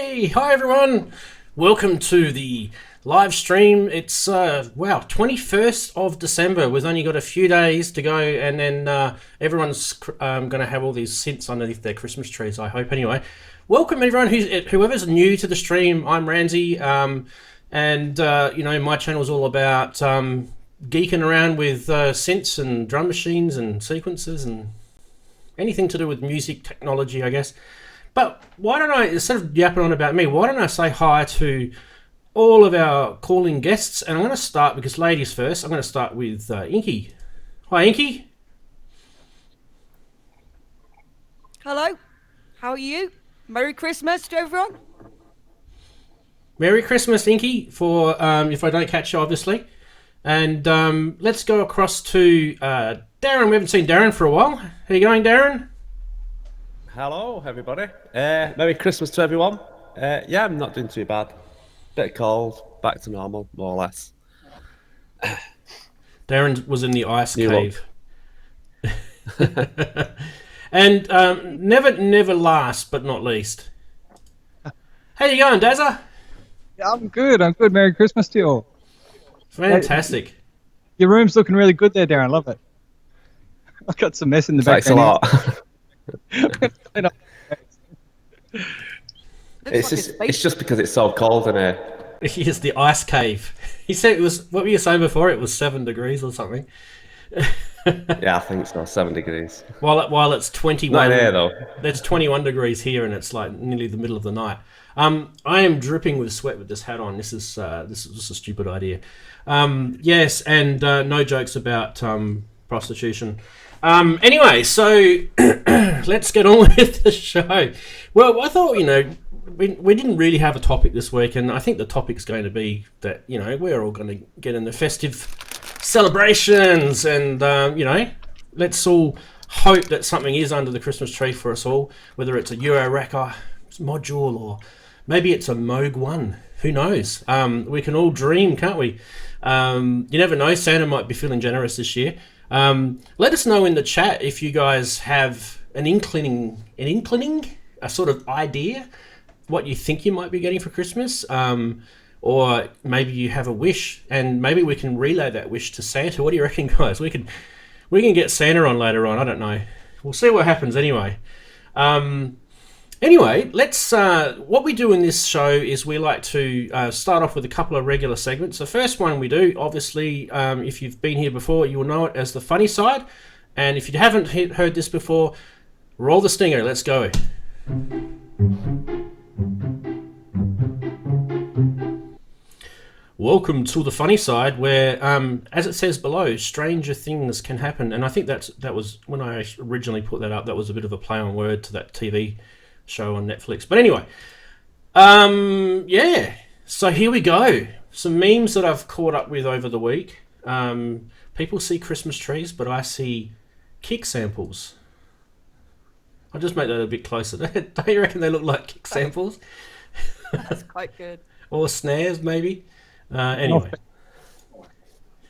Hey, hi everyone. Welcome to the live stream. It's 21st of December. We've only got a few days to go, and then everyone's going to have all these synths underneath their Christmas trees, I hope. Anyway, welcome everyone whoever's new to the stream. I'm Ramsey, and my channel is all about geeking around with synths and drum machines and sequencers and anything to do with music technology, I guess. But why don't I, instead of yapping on about me, why don't I say hi to all of our calling guests? And I'm going to start, because ladies first, I'm going to start with Inky. Hi, Inky. Hello. How are you? Merry Christmas to everyone. Merry Christmas, Inky, for if I don't catch you, obviously. And let's go across to Darren. We haven't seen Darren for a while. How you going, Darren? Hello, everybody. Merry Christmas to everyone. Yeah, I'm not doing too bad. Bit cold, back to normal, more or less. Darren was in the ice cave. And never last but not least. How you going, Dazza? Yeah, I'm good. Merry Christmas to you all. Fantastic. Your room's looking really good there, Darren. Love it. I've got some mess in the back. Thanks a lot. It's just because it's so cold in here. It's the ice cave. He said it was, what were you saying before? It was 7 degrees or something. Yeah, I think so. 7 degrees. While it's 21. Not here though. It's 21 degrees here, and it's like nearly the middle of the night. I am dripping with sweat with this hat on. This is just a stupid idea. Yes, and no jokes about prostitution. Anyway, so let's get on with the show. Well, I thought, we didn't really have a topic this week, and I think the topic's going to be that, we're all going to get in the festive celebrations, and, let's all hope that something is under the Christmas tree for us all, whether it's a Euro-Racker module or maybe it's a Moog one. Who knows? We can all dream, can't we? You never know, Santa might be feeling generous this year. Let us know in the chat if you guys have an inkling, a sort of idea what you think you might be getting for Christmas, or maybe you have a wish, and maybe we can relay that wish to Santa. What do you reckon, guys? We can get Santa on later on. I don't know. We'll see what happens anyway. Anyway, let's. What we do in this show is we like to start off with a couple of regular segments. The first one we do, obviously, if you've been here before, you will know it as the funny side. And if you haven't heard this before, roll the stinger. Let's go. Welcome to the funny side, where, as it says below, stranger things can happen. And I think that was when I originally put that up. That was a bit of a play on word to that TV show on Netflix. But anyway, yeah. So here we go. Some memes that I've caught up with over the week. People see Christmas trees, but I see kick samples. I'll just make that a bit closer. Don't you reckon they look like kick samples? That's quite good. Or snares, maybe. Anyway.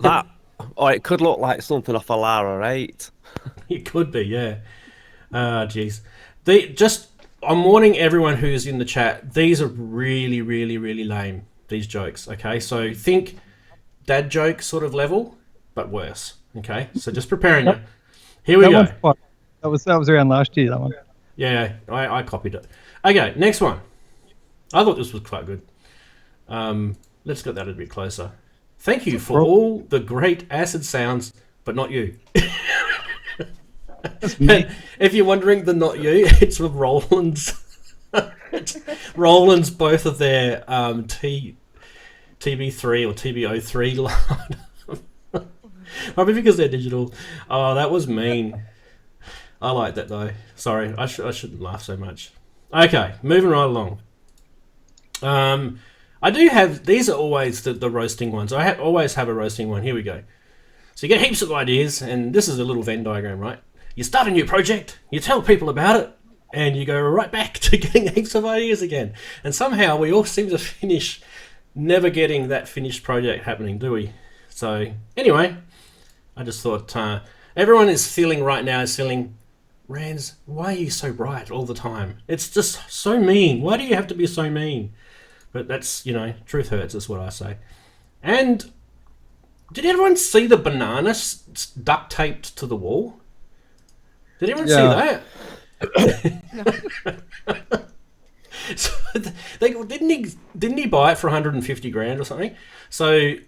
It could look like something off a Lara 8. It could be, yeah. Jeez. I'm warning everyone who's in the chat, these are really, really, really lame, these jokes, okay? So think dad joke sort of level, but worse, okay? So just preparing you. Here we go. That was around last year, that one. Yeah, I copied it. Okay, next one. I thought this was quite good. Let's get that a bit closer. Thank you for all the great acid sounds, but not you. If you're wondering, the not you, it's with Roland's. Roland's both of their TB3 or TB03 line. Probably because they're digital. Oh, that was mean. I like that though. Sorry, I shouldn't laugh so much. Okay, moving right along. I do have, these are always the roasting ones. I always have a roasting one. Here we go. So you get heaps of ideas, and this is a little Venn diagram, right? You start a new project, you tell people about it, and you go right back to getting heaps of ideas again. And somehow we all seem to finish never getting that finished project happening, do we? So anyway, I just thought everyone is feeling right now, Rands, why are you so bright all the time? It's just so mean. Why do you have to be so mean? But that's, you know, truth hurts, is what I say. And did everyone see the banana duct taped to the wall? Did everyone see that? So didn't he buy it for 150 grand or something? So you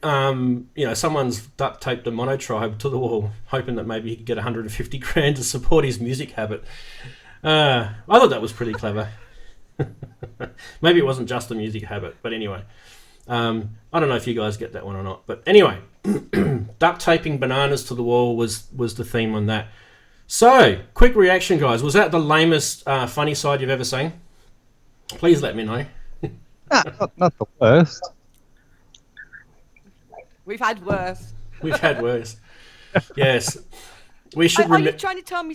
know, someone's duct taped a monotribe to the wall, hoping that maybe he could get 150 grand to support his music habit. I thought that was pretty clever. Maybe it wasn't just a music habit, but anyway, I don't know if you guys get that one or not. But anyway, duct taping bananas to the wall was the theme on that. So, quick reaction, guys. Was that the lamest funny side you've ever seen? Please let me know. Not the worst. We've had worse. We've had worse. Yes. We should Are you trying to tell me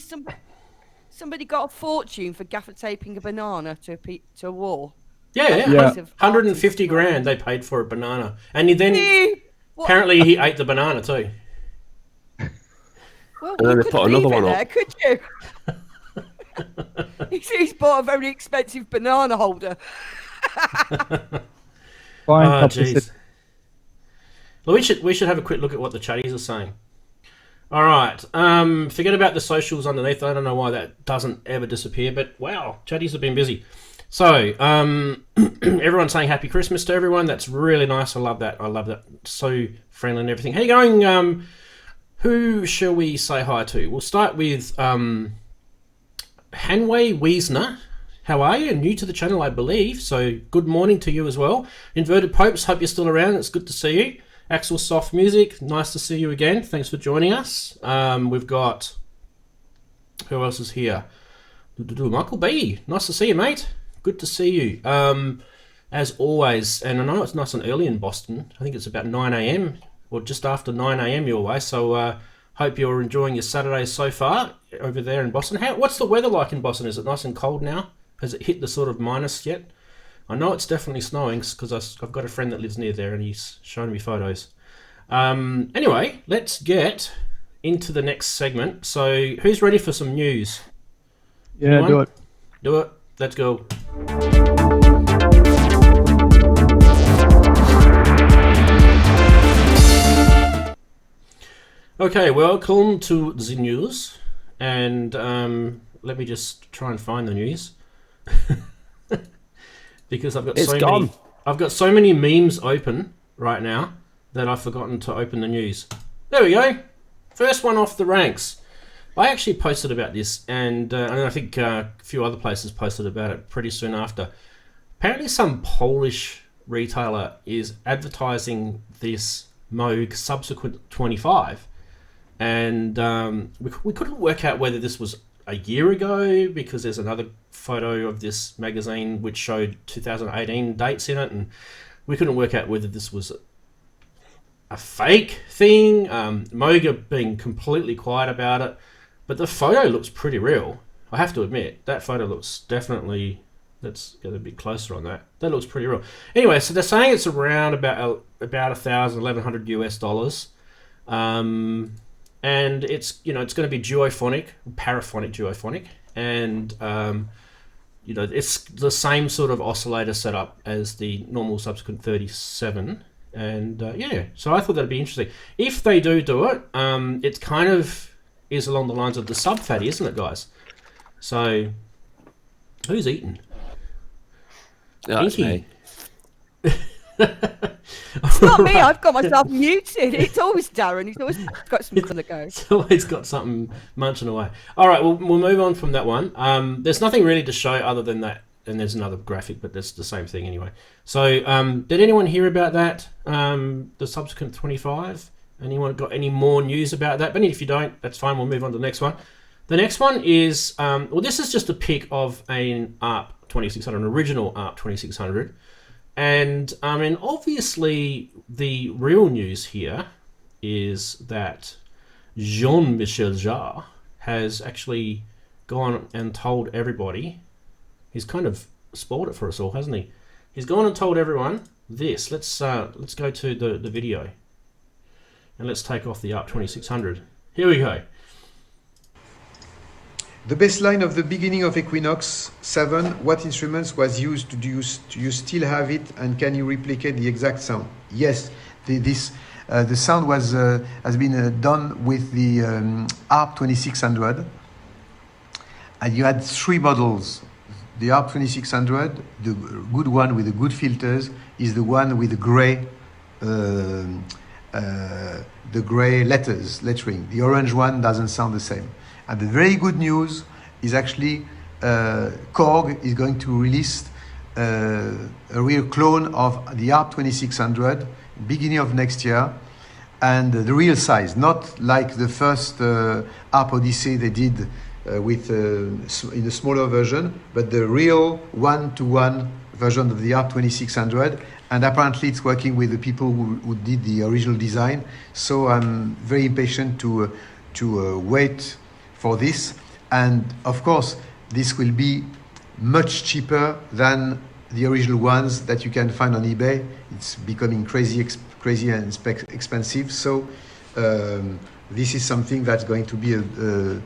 somebody got a fortune for gaffer taping a banana to a wall? Yeah. Yeah. 150 grand they paid for a banana. And then apparently he ate the banana too. Well, And then you they couldn't put another leave it one there, up. could you? He's bought a very expensive banana holder. Fine Oh, publicity. jeez. Well, we should have a quick look at what the chatties are saying. All right. Forget about the socials underneath. I don't know why that doesn't ever disappear, but wow, chatties have been busy. So, everyone's saying Happy Christmas to everyone. That's really nice. I love that. I love that. So friendly and everything. How you going? Who shall we say hi to? We'll start with Hanway Wiesner. How are you? New to the channel, I believe. So good morning to you as well. Inverted Popes, hope you're still around. It's good to see you. Axel Soft Music, nice to see you again. Thanks for joining us. We've got, who else is here? Michael B. Nice to see you, mate. Good to see you. As always, and I know it's nice and early in Boston. I think it's about 9 a.m. or just after 9 a.m. your way. So hope you're enjoying your Saturday so far over there in Boston. What's the weather like in Boston? Is it nice and cold now? Has it hit the sort of minus yet? I know it's definitely snowing because I've got a friend that lives near there and he's showing me photos. Anyway, let's get into the next segment. So who's ready for some news? Yeah, Anyone? do it. Do it. Let's go. Okay, welcome to the news. And let me just try and find the news. Because I've got so many memes open right now that I've forgotten to open the news. There we go. First one off the ranks. I actually posted about this, and I think a few other places posted about it pretty soon after. Apparently some Polish retailer is advertising this Moog Subsequent 25. And we couldn't work out whether this was a year ago, because there's another photo of this magazine which showed 2018 dates in it, and we couldn't work out whether this was a fake thing. Moog are being completely quiet about it, but the photo looks pretty real. I have to admit, that photo looks definitely... Let's get a bit closer on that. That looks pretty real. Anyway, so they're saying it's around about $1,100 US. And it's, you know, it's going to be duophonic, paraphonic duophonic, and you know, it's the same sort of oscillator setup as the normal Subsequent 37. And yeah, so I thought that'd be interesting. If they do it, it kind of is along the lines of the Sub Fatty, isn't it, guys? So who's eating? Yeah, that's me. It's not me, I've got myself muted. It's always Darren, he's always got something to go. It's always got something munching away. All right, we'll move on from that one. There's nothing really to show other than that, and there's another graphic, but that's the same thing anyway. So did anyone hear about that, the Subsequent 25? Anyone got any more news about that? But if you don't, that's fine, we'll move on to the next one. The next one is, well, this is just a pic of an ARP 2600, an original ARP 2600. And I mean, obviously, the real news here is that Jean-Michel Jarre has actually gone and told everybody. He's kind of spoiled it for us all, hasn't he? He's gone and told everyone this. Let's go to the video, and let's take off the ARP 2600. Here we go. The baseline of the beginning of Equinox 7, what instruments was used? Do you still have it, and can you replicate the exact sound? Yes, the sound has been done with the ARP 2600, and you had 3 models. The ARP 2600, the good one with the good filters, is the one with the gray lettering. The orange one doesn't sound the same. And the very good news is actually Korg is going to release a real clone of the ARP 2600 beginning of next year, and the real size, not like the first ARP Odyssey they did in a smaller version, but the real one-to-one version of the ARP 2600. And apparently it's working with the people who did the original design. So I'm very impatient to wait for this. And of course, this will be much cheaper than the original ones that you can find on eBay. It's becoming crazy and expensive. So this is something that's going to be a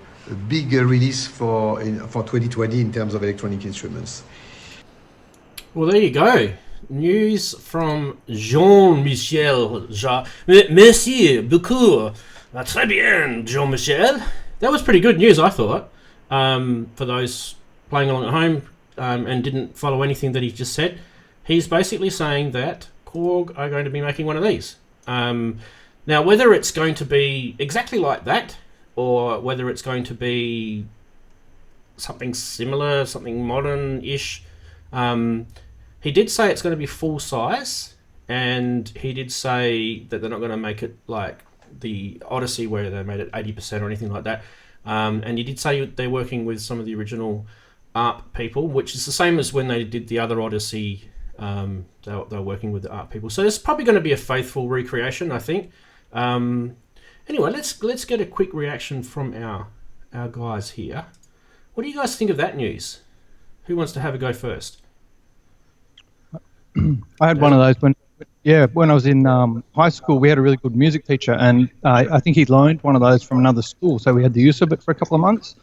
big release for 2020 in terms of electronic instruments. Well, there you go. News from Jean-Michel. Merci beaucoup. Très bien, Jean-Michel. That was pretty good news, I thought, for those playing along at home and didn't follow anything that he just said. He's basically saying that Korg are going to be making one of these. Now, whether it's going to be exactly like that, or whether it's going to be something similar, something modern-ish, he did say it's going to be full size, and he did say that they're not going to make it like the Odyssey where they made it 80% or anything like that. And he did say they're working with some of the original ARP people, which is the same as when they did the other Odyssey. They're working with the ARP people, so it's probably going to be a faithful recreation, I think. Anyway, let's get a quick reaction from our guys here. What do you guys think of that news? Who wants to have a go first? I had one of those when I was in high school. We had a really good music teacher, and I think he loaned one of those from another school, so we had the use of it for a couple of months.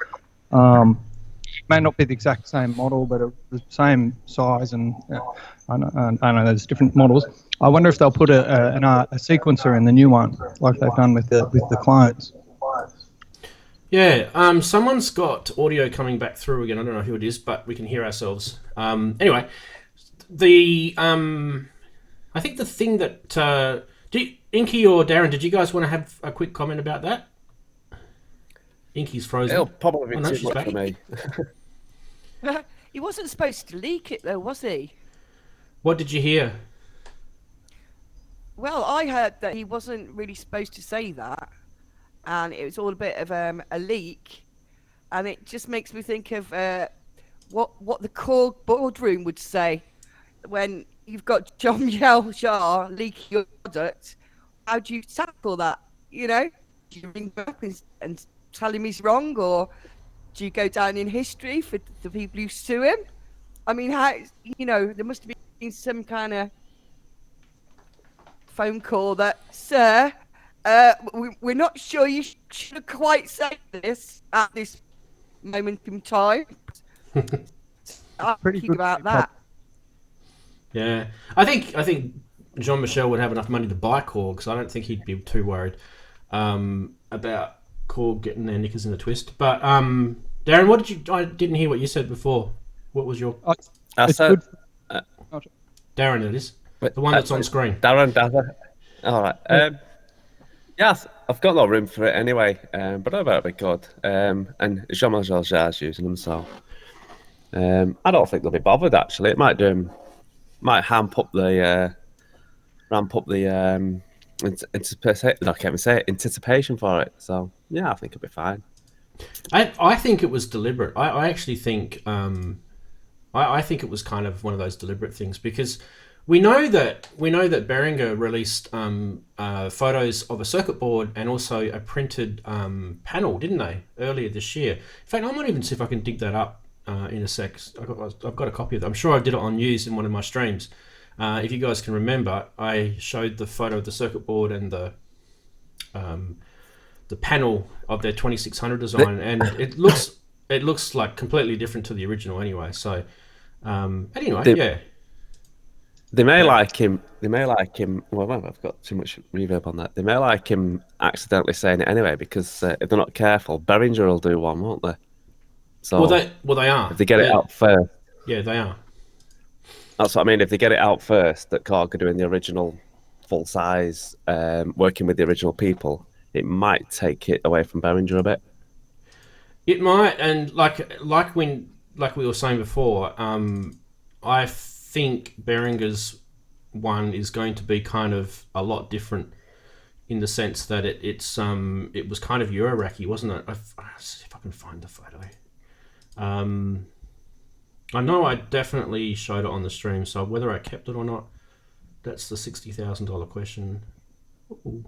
May not be the exact same model, but the same size, and I know there's different models. I wonder if they'll put a sequencer in the new one, like they've done with the clones. Yeah, someone's got audio coming back through again. I don't know who it is, but we can hear ourselves. Anyway, I think the thing that Inky or Darren, did you guys want to have a quick comment about that? Inky's frozen. It'll probably be too much back. for me. He wasn't supposed to leak it though, was he? What did you hear? Well, I heard that he wasn't really supposed to say that, and it was all a bit of a leak, and it just makes me think of what the Korg boardroom would say when you've got Jean-Michel Jarre leaking your product. How do you tackle that? You know, do you ring him up and tell him he's wrong, or do you go down in history for the people who sue him? I mean, how, there must have been some kind of phone call that, sir, we're not sure you should have quite said this at this moment in time. I'm thinking about that. Yeah, I think Jean-Michel would have enough money to buy Korg, so I don't think he'd be too worried about Korg getting their knickers in a twist. But Darren, I didn't hear what you said before. What was your? Darren, Darren, it is the one that's on screen. Darren. All right. Yes, I've got no room for it anyway. But I bet it'll be good. And Jean-Michel Jarre's using them, so I don't think they'll be bothered. Actually, it might do him. Might ramp up the anticipation for it. So yeah, I think it'll be fine. I think it was deliberate. I actually think I think it was kind of one of those deliberate things, because we know that Behringer released photos of a circuit board and also a printed panel, didn't they, earlier this year? In fact, I might even see if I can dig that up in a sec. I've got a copy of that. I'm sure I did it on news in one of my streams. If you guys can remember, I showed the photo of the circuit board and the panel of their 2600 design, and it looks it looks like completely different to the original anyway. So anyway, They- yeah. They may Yeah. like him. They may like him. Well, I've got too much reverb on that. They may like him accidentally saying it anyway, because if they're not careful, Behringer will do one, won't they? So Well, they are. if they get it out first, Yeah, they are. that's what I mean. If they get it out first, that Korg are doing the original full size, working with the original people, it might take it away from Behringer a bit. It might, and like we were saying before, I think Behringer's one is going to be kind of a lot different in the sense that it was kind of Euro-racky, wasn't it? Let's see if I can find the photo. I know I definitely showed it on the stream, so whether I kept it or not, that's the $60,000 question. Ooh.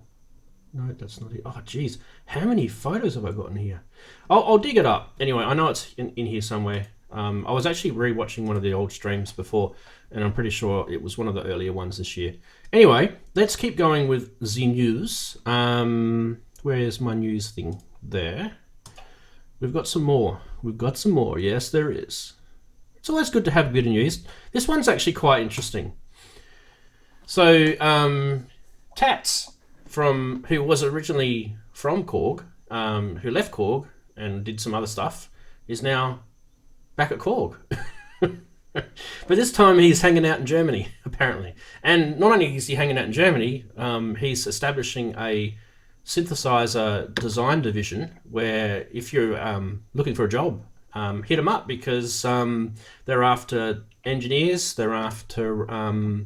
No, that's not it. Oh, geez. How many photos have I got in here? I'll dig it up. Anyway, I know it's in here somewhere. I was actually re-watching one of the old streams before, and I'm pretty sure it was one of the earlier ones this year. Anyway, let's keep going with the news. Where's my news thing? There. We've got some more. Yes, there is. It's always good to have a bit of news. This one's actually quite interesting. So, Tats, who was originally from Korg, who left Korg and did some other stuff, is now back at Korg. But this time he's hanging out in Germany, apparently. And not only is he hanging out in Germany, he's establishing a synthesizer design division where if you're looking for a job, hit him up, because they're after engineers, they're after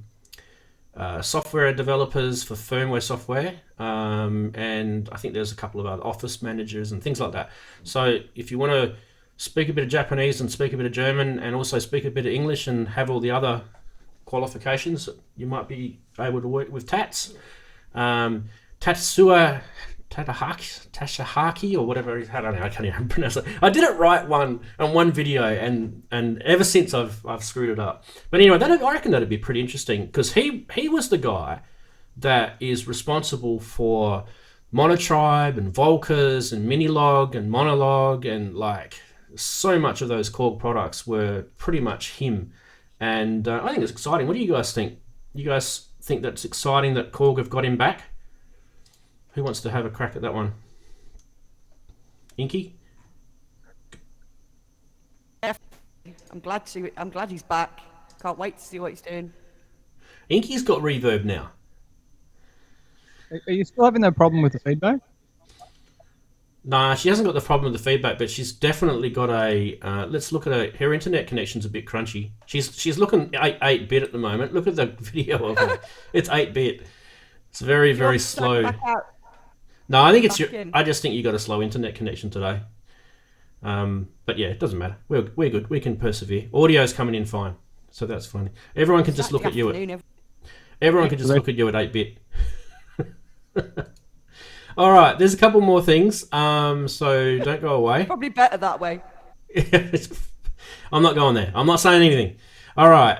software developers for firmware software, and I think there's a couple of other office managers and things like that. So if you want to speak a bit of Japanese and speak a bit of German and also speak a bit of English and have all the other qualifications, you might be able to work with Tats. Tashahaki or whatever. I don't know. I can't even pronounce it. I did it right on one video, and ever since I've screwed it up. But anyway, I reckon that'd be pretty interesting, because he was the guy that is responsible for Monotribe and Volkers and Minilog and Monolog, and like so much of those Korg products were pretty much him. And I think it's exciting. What do you guys think? You guys think that's exciting that Korg have got him back? Who wants to have a crack at that one? Inky? I'm glad he's back. Can't wait to see what he's doing. Inky's got reverb now. Are you still having that problem with the feedback? Nah, she hasn't got the problem with the feedback, but she's definitely got a. Let's look at her internet connection's a bit crunchy. She's looking 8-bit at the moment. Look at the video of her. It's 8-bit. It's very, very slow. No, I think I just think you got a slow internet connection today. But yeah, it doesn't matter. We're good. We can persevere. Audio's coming in fine, so that's funny. Everyone can just look at you at. Everyone can just look at you at 8-bit. All right, there's a couple more things. So don't go away. Probably better that way. I'm not going there. I'm not saying anything. All right.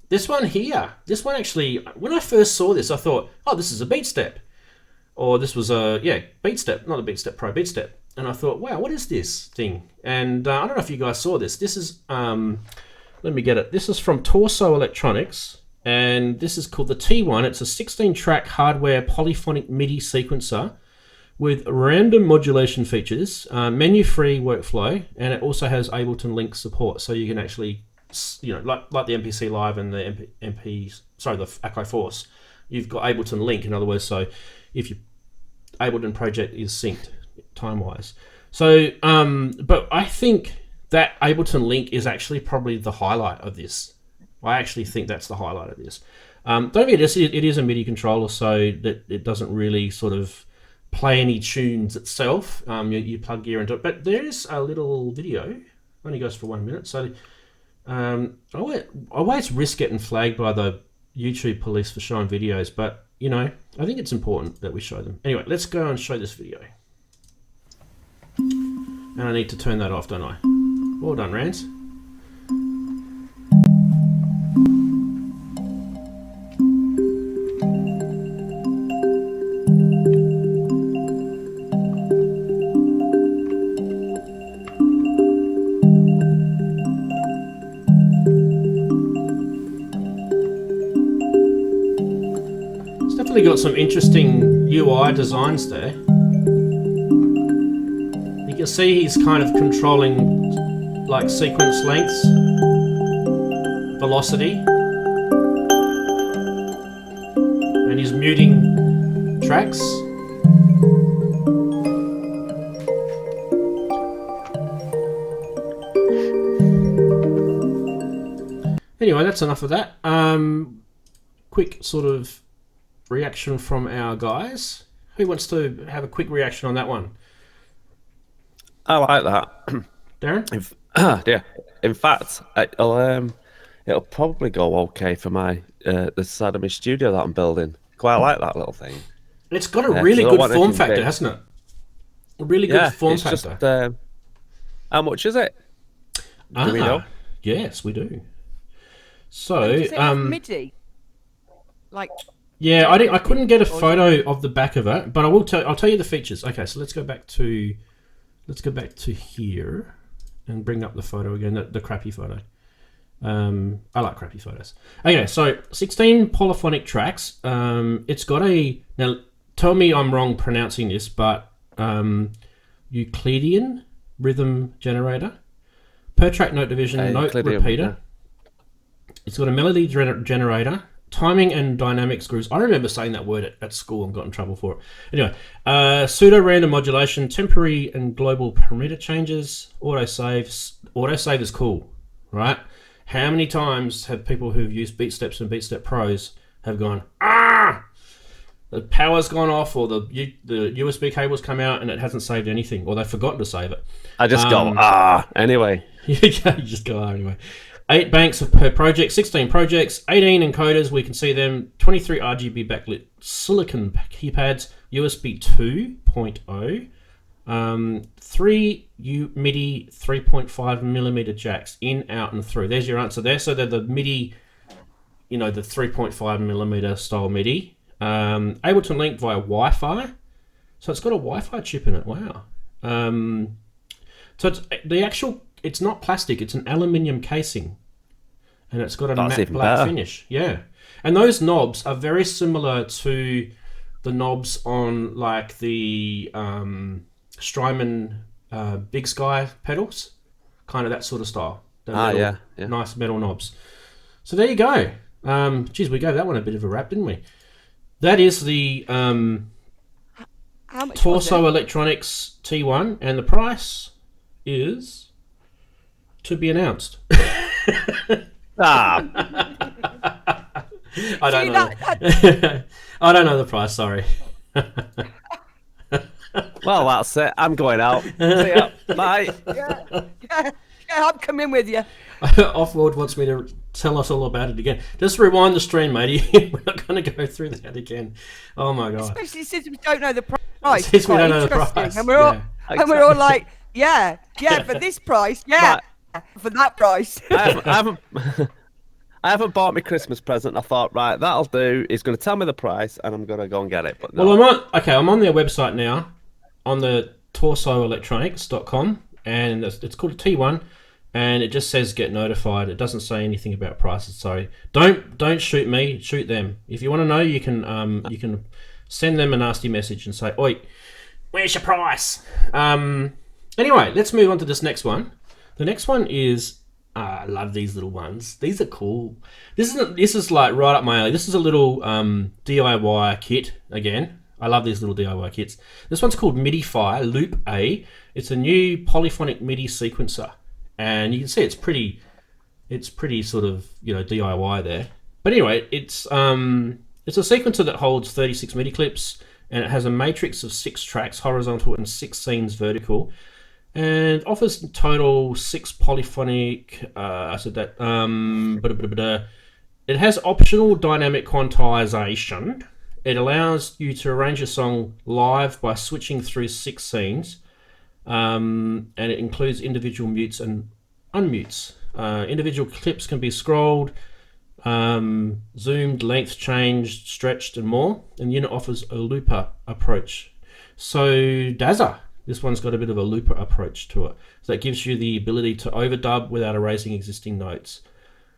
This one here. This one actually. When I first saw this, I thought, oh, this is a beat step. Or this was Beat Step, not a Beat Step Pro, Beat Step. And I thought, wow, what is this thing? And I don't know if you guys saw this. This is, let me get it. This is from Torso Electronics, and this is called the T1. It's a 16-track hardware polyphonic MIDI sequencer with random modulation features, menu-free workflow, and it also has Ableton Link support, so you can actually, like the MPC Live and the the Akai Force, you've got Ableton Link, in other words, so if your Ableton project is synced time-wise. So, but I think that Ableton Link is actually probably the highlight of this. I actually think that's the highlight of this. Don't forget, it is a MIDI controller, so that it doesn't really sort of play any tunes itself. You plug gear into it. But there is a little video, only goes for 1 minute. So I always risk getting flagged by the YouTube police for showing videos, but I think it's important that we show them. Anyway, let's go and show this video. And I need to turn that off, don't I? Well done, Rance. definitely got some interesting UI designs there. You can see he's kind of controlling like sequence lengths, velocity, and he's muting tracks. Anyway, that's enough of that. Quick sort of reaction from our guys. Who wants to have a quick reaction on that one? I like that. Darren? Yeah. In fact, it'll probably go okay for my the side of my studio that I'm building. Quite like that little thing. It's got a really good form factor, hasn't it? A really good form factor. Just, how much is it? Do we know? Yes, we do. So, Does it have MIDI? Like. Yeah, I couldn't get a photo of the back of it, but I'll tell you the features. Okay, so let's go back to here and bring up the photo again, the crappy photo. I like crappy photos. Okay, so 16 polyphonic tracks. It's got now tell me I'm wrong pronouncing this, but Euclidean rhythm generator, per track note division, note repeater. Yeah. It's got a melody generator, timing and dynamics grooves. I remember saying that word at school and got in trouble for it. Anyway, pseudo-random modulation, temporary and global parameter changes, autosave. Autosave is cool, right? How many times have people who've used Beat Steps and Beat Step Pros have gone, the power's gone off, or the USB cable's come out and it hasn't saved anything, or they've forgotten to save it. I just go, anyway. You just go, anyway. 8 banks per project, 16 projects, 18 encoders, we can see them, 23 RGB backlit silicon keypads, USB 2.0, 3 MIDI 3.5mm jacks, in, out, and through. There's your answer there. So they're the MIDI, the 3.5mm style MIDI. Ableton link via Wi-Fi. So it's got a Wi-Fi chip in it, wow. So it's not plastic, it's an aluminium casing. And it's got a matte black finish. Yeah. And those knobs are very similar to the knobs on like the Strymon Big Sky pedals. Kind of that sort of style. Yeah. Nice metal knobs. So there you go. Geez, we gave that one a bit of a rap, didn't we? That is the Torso Electronics T1, and the price is to be announced. I don't know. I don't know the price. Sorry. Well, that's it. I'm going out. See ya. Bye. Yeah, I'm coming with you. Offworld wants me to tell us all about it again. Just rewind the stream, matey. We're not going to go through that again. Oh my god. Especially since we don't know the price. Since we don't know the price. And we're all like, yeah, for this price, for that price. I haven't bought my Christmas present. I thought, right, that'll do. He's going to tell me the price, and I'm going to go and get it. But no. Well, I'm on their website now, on the torsoelectronics.com, and it's called a T1, and it just says get notified. It doesn't say anything about prices. So don't shoot me, shoot them. If you want to know, you can send them a nasty message and say, oi, where's your price? Anyway, let's move on to this next one. The next one is, I love these little ones. These are cool. This is like right up my alley. This is a little DIY kit again. I love these little DIY kits. This one's called MIDI-Fi Loop A. It's a new polyphonic MIDI sequencer, and you can see it's pretty sort of DIY there. But anyway, it's a sequencer that holds 36 MIDI clips, and it has a matrix of 6 tracks horizontal and 6 scenes vertical. And offers in total 6 polyphonic. It has optional dynamic quantization. It allows you to arrange a song live by switching through 6 scenes, and it includes individual mutes and unmutes. Individual clips can be scrolled, zoomed, length changed, stretched, and more. And the unit offers a looper approach. So Dazza. This one's got a bit of a looper approach to it. So that gives you the ability to overdub without erasing existing notes.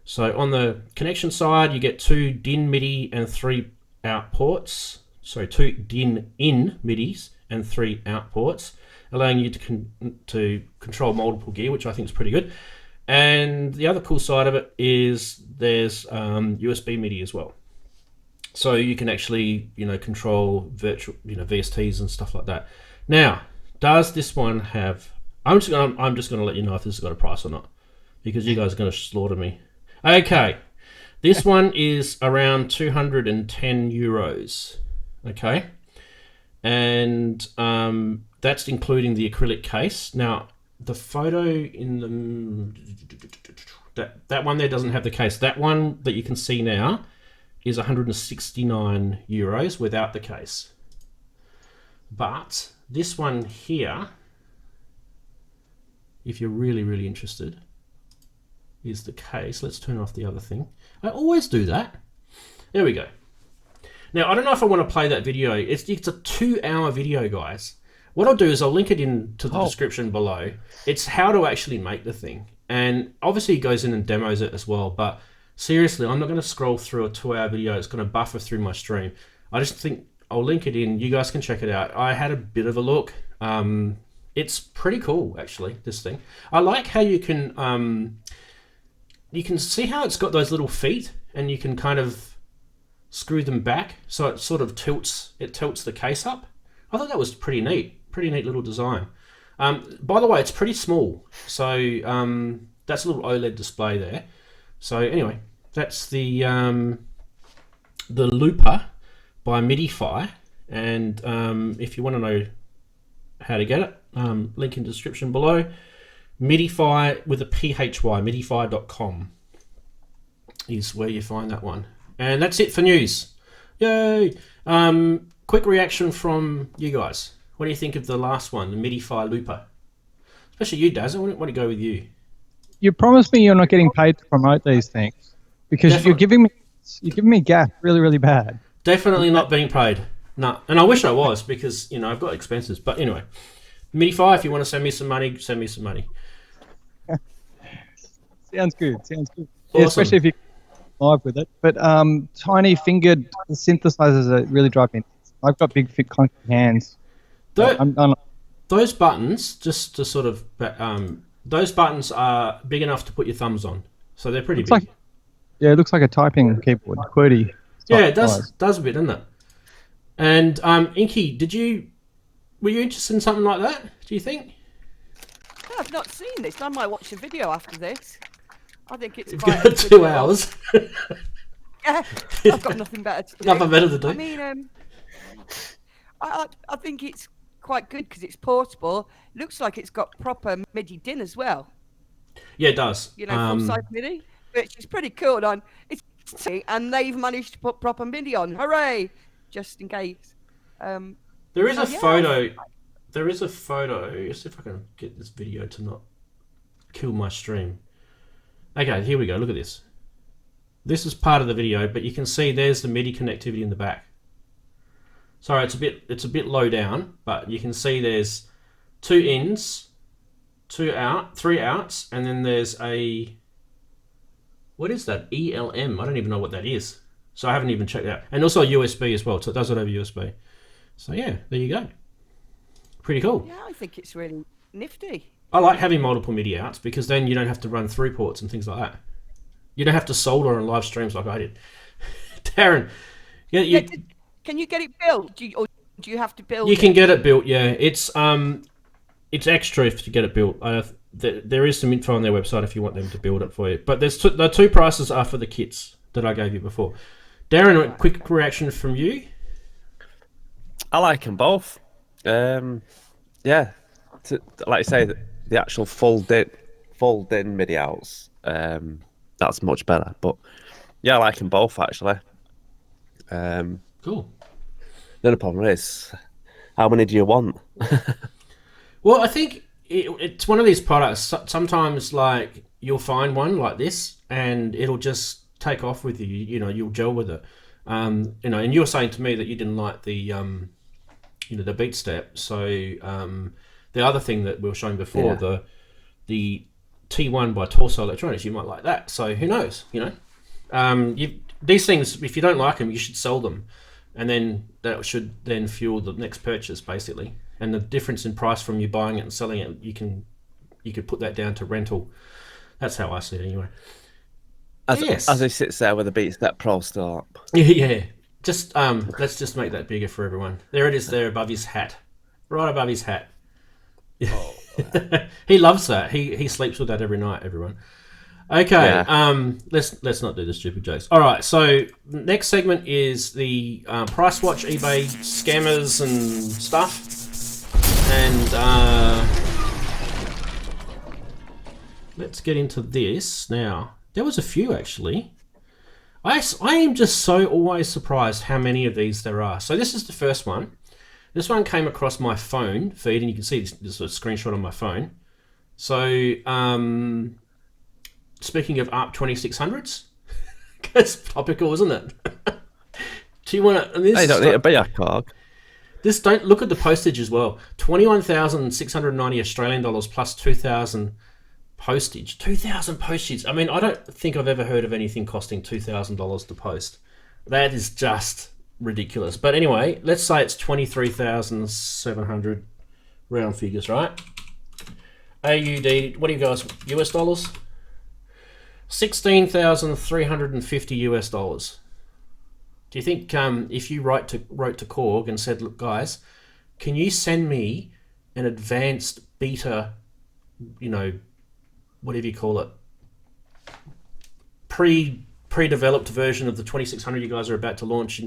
So on the connection side, you get 2 DIN MIDI and 3 out ports, sorry, 2 in MIDIs and 3 out ports, allowing you to control multiple gear, which I think is pretty good. And the other cool side of it is there's USB MIDI as well. So you can actually, control virtual, VSTs and stuff like that. Now, does this one have... I'm just gonna let you know if this has got a price or not, because you guys are going to slaughter me. Okay, this one is around 210 euros. Okay, and that's including the acrylic case. Now, the photo in that one there doesn't have the case. That one that you can see now is 169 euros without the case. But this one here, if you're really, really interested, is the case. Let's turn off the other thing. I always do that. There we go. Now, I don't know if I want to play that video. It's a 2-hour video, guys. What I'll do is I'll link it into the description below. It's how to actually make the thing. And obviously he goes in and demos it as well. But seriously, I'm not going to scroll through a 2-hour video. It's going to buffer through my stream. I just think I'll link it in. You guys can check it out. I had a bit of a look. It's pretty cool, actually, this thing. I like how you can see how it's got those little feet, and you can kind of screw them back so it sort of tilts the case up. I thought that was pretty neat little design. By the way, it's pretty small, so that's a little OLED display there. So anyway, that's the Looper by Midify, and if you want to know how to get it, link in the description below. Midify with a PHY, midify.com is where you find that one. And that's it for news. Yay! Quick reaction from you guys. What do you think of the last one, the Midify Looper? Especially you, Daz. I want to go with you. You promised me you're not getting paid to promote these things, because you're giving me gaff really, really bad. Definitely not being paid. No, and I wish I was, because I've got expenses. But anyway, Midify, if you want to send me some money, send me some money. Sounds good. Awesome. Yeah, especially if you're live with it. But tiny fingered synthesizers are really drive me nuts. I've got big, clunky hands. Those buttons, just to sort of, those buttons are big enough to put your thumbs on, so they're pretty big. It looks like a typing keyboard, QWERTY. Yeah, it does a bit, doesn't it? And Inky, were you interested in something like that? Do you think? No, I've not seen this. I might watch a video after this. I think it's You've quite got 2 hours. Yeah, I've got nothing better to do. Nothing better to do. I mean, I think it's quite good because it's portable. Looks like it's got proper MIDI DIN as well. Yeah, it does. Full size MIDI, which is pretty cool. And they've managed to put proper MIDI on. Hooray! Just in case. There is a photo. There is a photo. Let's see if I can get this video to not kill my stream. Okay, here we go. Look at this. This is part of the video, but you can see there's the MIDI connectivity in the back. Sorry, it's a bit low down, but you can see there's 2 ins, 3 outs, and then there's a, what is that? ELM. I don't even know what that is. So I haven't even checked it out. And also a USB as well, so it does it over USB. So yeah, there you go. Pretty cool. Yeah, I think it's really nifty. I like having multiple MIDI outs, because then you don't have to run through ports and things like that. You don't have to solder on live streams like I did. Darren, can you get it built? Or do you have to build it? You can get it built, yeah. It's extra if you get it built. There is some info on their website if you want them to build it for you. But the 2 prices are for the kits that I gave you before. Darren, a quick reaction from you? I like them both. Yeah, like I say, the actual full din MIDI outs, that's much better. But yeah, I like them both actually. Cool. The other problem is, how many do you want? Well, I think it's one of these products. Sometimes, like, you'll find one like this, and it'll just take off with you. You'll gel with it. And you were saying to me that you didn't like the the beat step. So the other thing that we were showing before, the T1 by Torso Electronics, you might like that. So who knows? These things, if you don't like them, you should sell them. and then that should then fuel the next purchase, basically. And the difference in price from you buying it and selling it, you could put that down to rental. That's how I see it, anyway. As he sits there with a Beat Step Pro start. Yeah. Just let's just make that bigger for everyone. There it is, there above his hat, right above his hat. Oh. He loves that. He sleeps with that every night. Everyone. Okay. Yeah. Let's not do the stupid jokes. All right. So next segment is the price watch, eBay scammers and stuff. And let's get into this now. There was a few, actually. I am just so always surprised how many of these there are. So this is the first one. This one came across my phone feed, and you can see this is a screenshot on my phone. So speaking of ARP 2600s, it's topical, isn't it? Do you want to? They don't need to be a Korg. This, don't look at the postage as well. 21,690 Australian dollars plus 2,000 postage. 2,000 postage. I mean, I don't think I've ever heard of anything costing $2,000 to post. That is just ridiculous. But anyway, let's say it's 23,700 round figures, right? AUD, what do you guys, US dollars? 16,350 US dollars. Do you think if you wrote to Korg and said, look guys, can you send me an advanced beta, whatever you call it, pre-developed version of the 2600 you guys are about to launch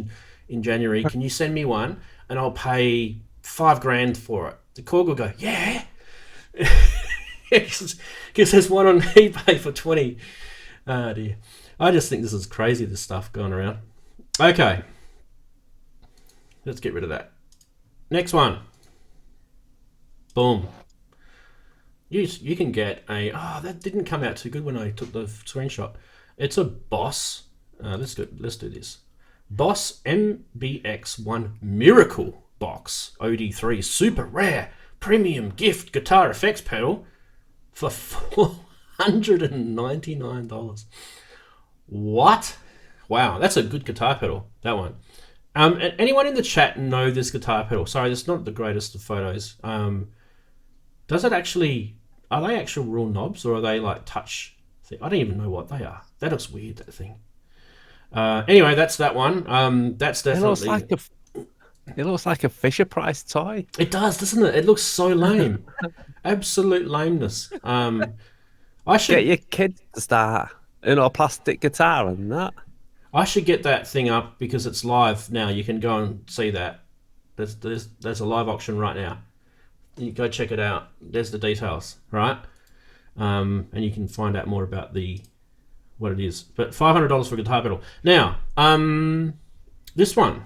in January, can you send me one and I'll pay $5,000 for it? The Korg will go, yeah. Because there's one on eBay for 20. Oh dear. I just think this is crazy, this stuff going around. Okay. Let's get rid of that. Next one. Boom. You can get a... Oh, that didn't come out too good when I took the screenshot. It's a Boss. Let's do this. Boss MBX1 Miracle Box OD3 Super Rare Premium Gift Guitar Effects Pedal for $499. What? Wow, that's a good guitar pedal, that one. Anyone in the chat know this guitar pedal? Sorry, it's not the greatest of photos. Does it actually... Are they actual real knobs, or are they like touch thing? I don't even know what they are. That looks weird, that thing. Anyway, that's that one. That's definitely... It looks like a Fisher Price toy. It does, doesn't it? It looks so lame. Absolute lameness. I should get your kids to start a plastic guitar and that. I should get that thing up because it's live now. You can go and see that. There's a live auction right now. You go check it out. There's the details, right? And you can find out more about what it is. But $500 for a guitar pedal. Now, this one.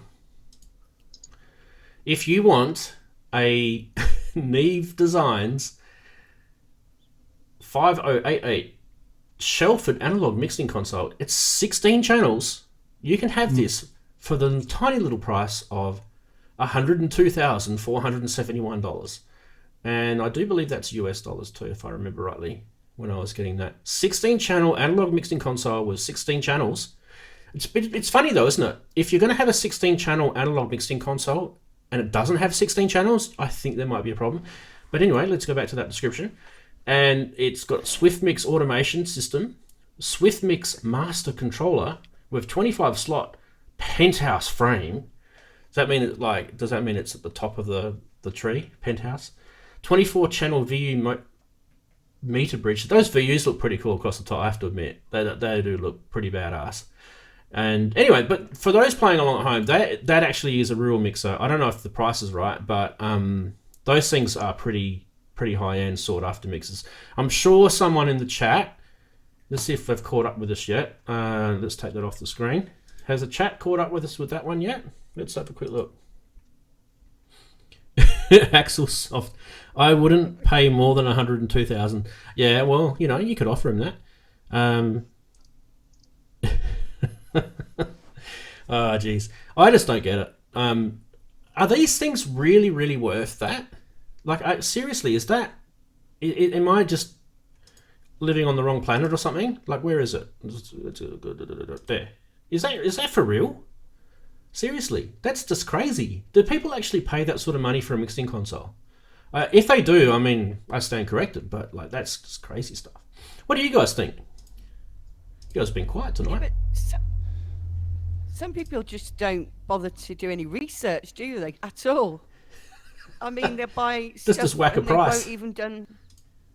If you want a Neve Designs 5088 Shelford analog mixing console, it's 16 channels. You can have this for the tiny little price of $102,471. And I do believe that's US dollars too, if I remember rightly, when I was getting that. 16 channel analog mixing console with 16 channels. It's funny though, isn't it? If you're going to have a 16 channel analog mixing console and it doesn't have 16 channels, I think there might be a problem. But anyway, let's go back to that description. And it's got SwiftMix automation system, SwiftMix master controller with 25 slot penthouse frame. Does that mean it's at the top of the tree, penthouse? 24 channel VU meter bridge. Those VUs look pretty cool across the top, I have to admit. They do look pretty badass. And anyway, but for those playing along at home, that actually is a real mixer. I don't know if the price is right, but those things are pretty high-end sought-after mixers. I'm sure someone in the chat, let's see if they've caught up with us yet. Let's take that off the screen. Has the chat caught up with us with that one yet? Let's have a quick look. Axel Soft. I wouldn't pay more than 102,000. Yeah, well, you could offer him that. Oh, geez. I just don't get it. Are these things really, really worth that? Like, seriously, is that... Am I just living on the wrong planet or something? Like, where is it? There. Is that for real? Seriously, that's just crazy. Do people actually pay that sort of money for a mixing console? If they do, I mean, I stand corrected, but like that's just crazy stuff. What do you guys think? You guys have been quiet tonight. Yeah, but some people just don't bother to do any research, do they? At all. I mean, they'll buy stuff just whack a and price. they won't even done.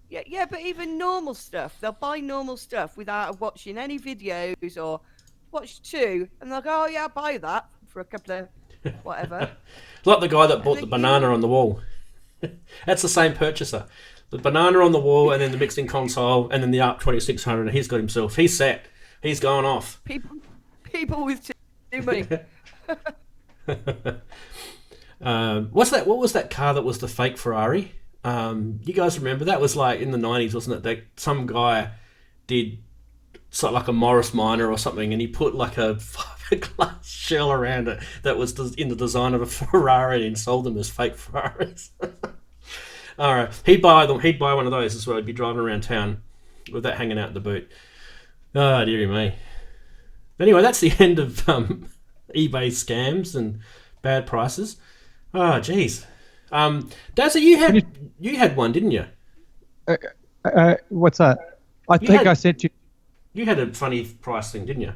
Yeah, but even normal stuff, they'll buy normal stuff without watching any videos or watch two, and they'll go, "Oh yeah, I'll buy that for a couple of whatever." Like the guy that bought the banana on the wall. That's the same purchaser. The banana on the wall, and then the mixing console, and then the ARP 2600. And he's got himself. He's set. He's going off. People with too money. What's that? What was that car that was the fake Ferrari? You guys remember that? Was like in the 90s, wasn't it? That some guy did sort of like a Morris Minor or something, and he put like a fiberglass shell around it that was in the design of a Ferrari and sold them as fake Ferraris. All right, he'd buy one of those as well. He'd be driving around town with that hanging out in the boot. Oh, dearie me. Anyway, that's the end of eBay scams and bad prices. Oh, geez. Dazza, you had one, didn't you? What's that? I sent you. You had a funny price thing, didn't you?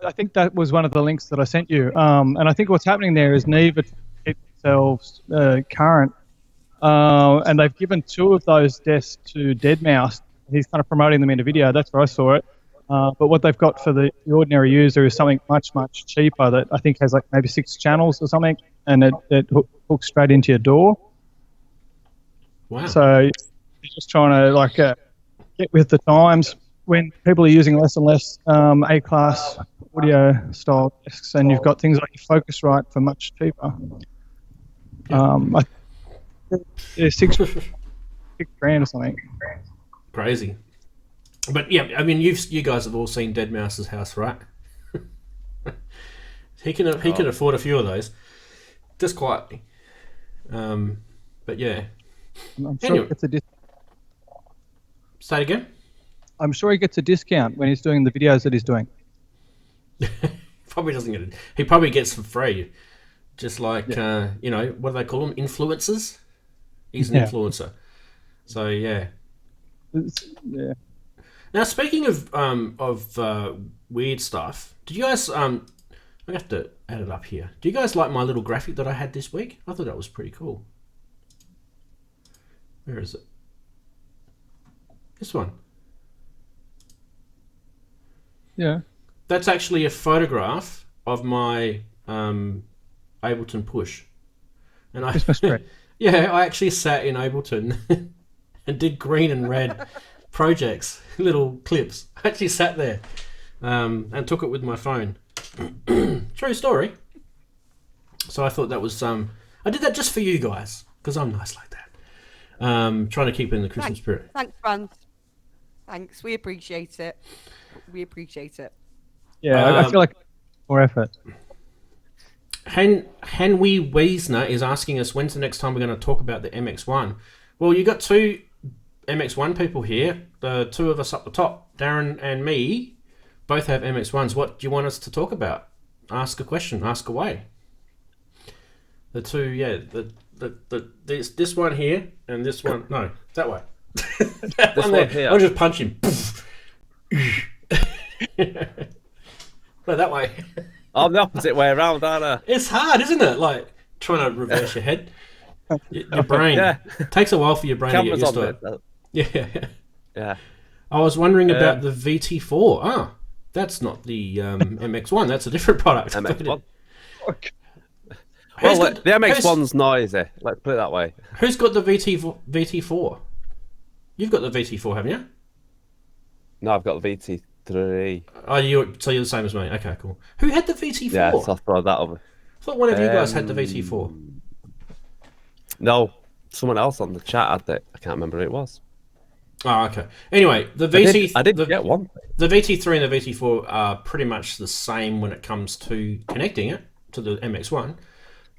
I think that was one of the links that I sent you. And I think what's happening there is Neve are trying to keep themselves current. And they've given 2 of those desks to Deadmau5. He's kind of promoting them in a video. That's where I saw it. But what they've got for the ordinary user is something much, much cheaper that I think has like maybe 6 channels or something, and it hooks straight into your door. Wow. So you're just trying to get with the times when people are using less and less A-class audio style desks, and you've got things like your Focusrite for much cheaper. Six grand or something. Crazy. But yeah, I mean, you guys have all seen Deadmau5's house, right? he can afford a few of those, just quietly. But yeah. I'm sure he gets a discount. Say it again. I'm sure he gets a discount when he's doing the videos that he's doing. Probably doesn't get it. He probably gets for free, just like what do they call them? Influencers. He's an influencer. So yeah. Yeah. Now, speaking of weird stuff, did you guys? I have to add it up here. Do you guys like my little graphic that I had this week? I thought that was pretty cool. Where is it? This one. Yeah. That's actually a photograph of my Ableton Push, and Christmas tree. Yeah, I actually sat in Ableton and did green and red projects, little clips. I actually sat there and took it with my phone. True story. So I thought that was I did that just for you guys because I'm nice like that. Trying to keep in the Christmas spirit. Thanks, Franz. Thanks. We appreciate it. Yeah, I feel like more effort. Henry Wiesner is asking us when's the next time we're going to talk about the MX1. Well, you got 2 MX1 people here. The 2 of us up the top, Darren and me, both have MX1s. What do you want us to talk about? Ask a question. Ask away. The 2, yeah. This one here and this one. No, that way. That this one one there. here. I'll just punch him. No, that way. I'm the opposite way around, aren't I? It's hard, isn't it? Like trying to reverse your head. Your brain. Yeah. It takes a while for your brain Cameras to get on used to there. it. Yeah. Yeah. I was wondering about the VT4. Ah, that's not the MX1. That's a different product. MX1. Who's Well, got- the MX1's noisy. Let's put it that way. Who's got the VT4? You've got the VT4, haven't you? No, I've got the VT3. Oh, you're the same as me. Okay, cool. Who had the VT4? Yeah, so I'll throw that over. I thought one of you guys had the VT4. No, someone else on the chat had it. I can't remember who it was. Oh, okay. Anyway, the I did get one. The VT3 and the VT4 are pretty much the same when it comes to connecting it to the MX1.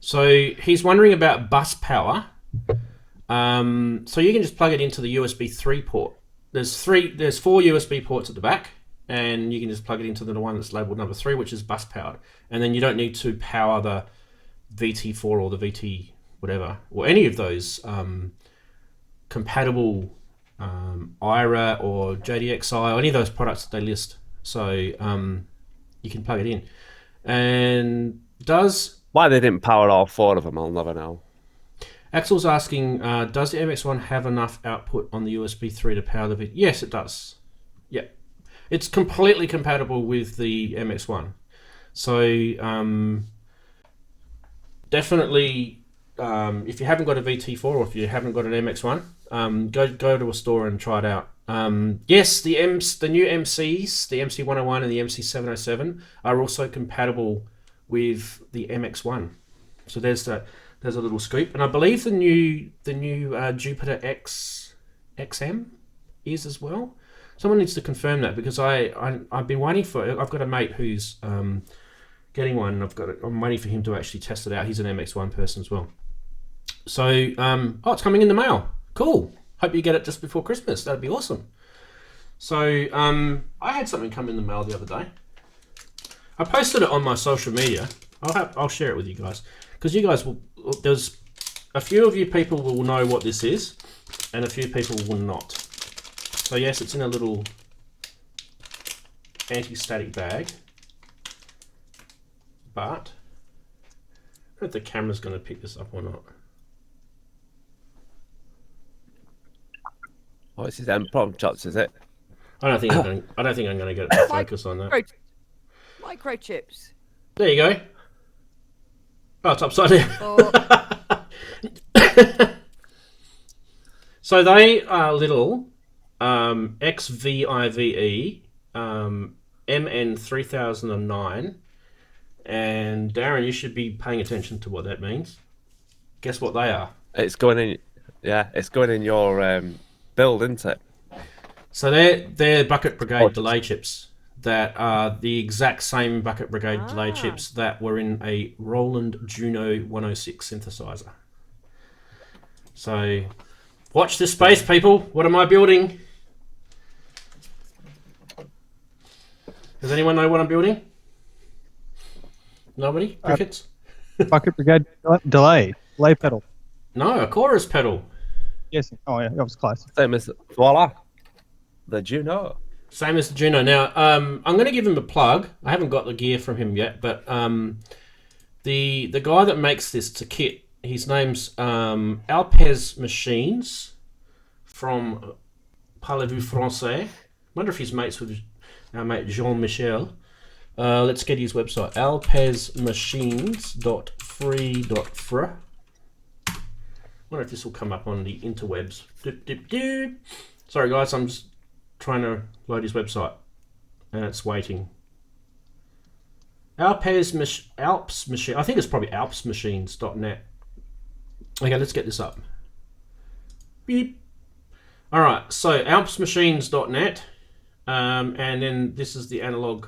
So he's wondering about bus power. So you can just plug it into the USB 3 port. There's 4 USB ports at the back, and you can just plug it into the one that's labeled number 3, which is bus powered, and then you don't need to power the VT4 or the VT whatever or any of those compatible IRA or JDXI or any of those products that they list. So you can plug it in. And why they didn't power all 4 of them, I'll never know. Axel's asking, does the MX1 have enough output on the USB 3 to power the VT? Yes, it does. Yeah, it's completely compatible with the MX1. So definitely, if you haven't got a VT4 or if you haven't got an MX1, go to a store and try it out. Yes, the new MCs, the MC101 and the MC707 are also compatible with the MX1. So there's a little scoop, and I believe the new Jupiter XM is as well. Someone needs to confirm that, because I've been waiting for. I've got a mate who's getting one. I'm waiting for him to actually test it out. He's an MX1 person as well. So it's coming in the mail. Cool. Hope you get it just before Christmas. That'd be awesome. So I had something come in the mail the other day. I posted it on my social media. I'll share it with you guys, because you guys will. There's a few of you people will know what this is, and a few people will not. So yes, it's in a little anti-static bag, but I don't know if the camera's going to pick this up or not. Oh, it's his problem chops, is it? I don't think I'm going to get it to focus on that. Microchips. There you go. Oh, it's upside down. Oh. So they are little XVIVE MN3009, and Darren, you should be paying attention to what that means. Guess what they are? It's going in. Yeah, it's going in your build, isn't it? So they're Bucket Brigade delay chips that are the exact same Bucket Brigade delay chips that were in a Roland Juno 106 synthesizer. So watch this space, people. What am I building? Does anyone know what I'm building? Nobody? Crickets? Bucket Brigade delay pedal. No, a chorus pedal. Yes. Oh yeah, that was close. Same as voila, the Juno. Same as the Juno. Now, I'm going to give him a plug. I haven't got the gear from him yet, but the guy that makes this, it's a kit. His name's Alpes Machines from Parlez-vous Français. Wonder if he's mates with our mate Jean-Michel. Let's get his website, alpesmachines.free.fr. Wonder if this will come up on the interwebs. Doop, doop, doop. Sorry guys, I'm just trying to load his website and it's waiting. Alps Machine. I think it's probably alpsmachines.net. Okay, let's get this up. Beep. All right, so alpsmachines.net, and then this is the analog.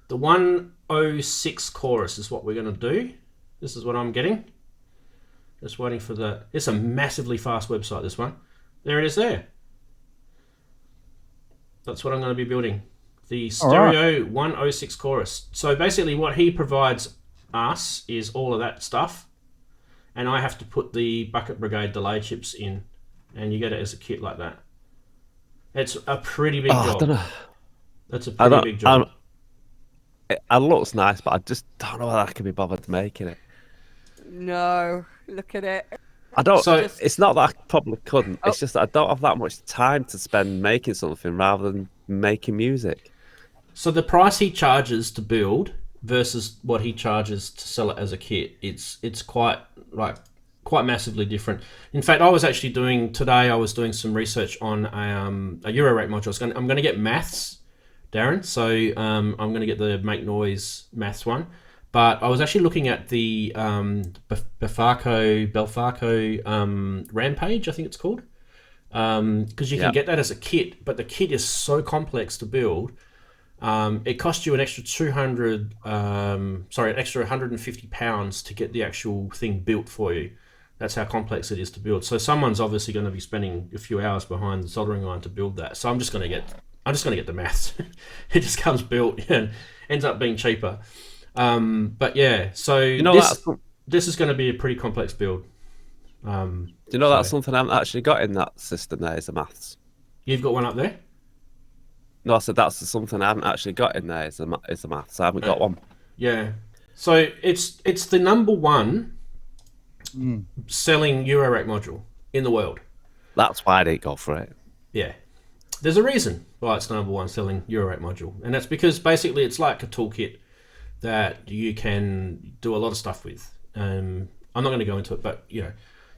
The 106 chorus is what we're going to do. This is what I'm getting. Just waiting for the. It's a massively fast website. This one. There it is. There. That's what I'm going to be building. The stereo 106 chorus. So basically, what he provides us is all of that stuff, and I have to put the Bucket Brigade delay chips in, and you get it as a kit like that. It's a pretty big job. I don't know. That's a pretty big job. It looks nice, but I just don't know whether I can be bothered making it. No, look at it. I don't. So- it's not that I probably couldn't. It's just that I don't have that much time to spend making something rather than making music. So the price he charges to build versus what he charges to sell it as a kit, it's quite massively different. In fact, I was doing some research on a Eurorate module. I'm going to get maths, Darren. So I'm going to get the Make Noise maths one. But I was actually looking at the Belfaco Rampage, I think it's called, because you can get that as a kit, but the kit is so complex to build. It costs you an extra extra £150 to get the actual thing built for you. That's how complex it is to build. So someone's obviously going to be spending a few hours behind the soldering iron to build that. So I'm just going to get I'm just going to get the maths. It just comes built and ends up being cheaper. But yeah, so this is going to be a pretty complex build. Do you know that's something I haven't actually got in that system there is the maths? You've got one up there? No, I said that's something I haven't actually got in there is the maths. I haven't got one. Yeah. So it's the number one selling Eurorack module in the world. That's why I didn't go for it. Yeah. There's a reason why it's the number one selling Eurorack module. And that's because basically it's like a toolkit that you can do a lot of stuff with. I'm not going to go into it, but you know,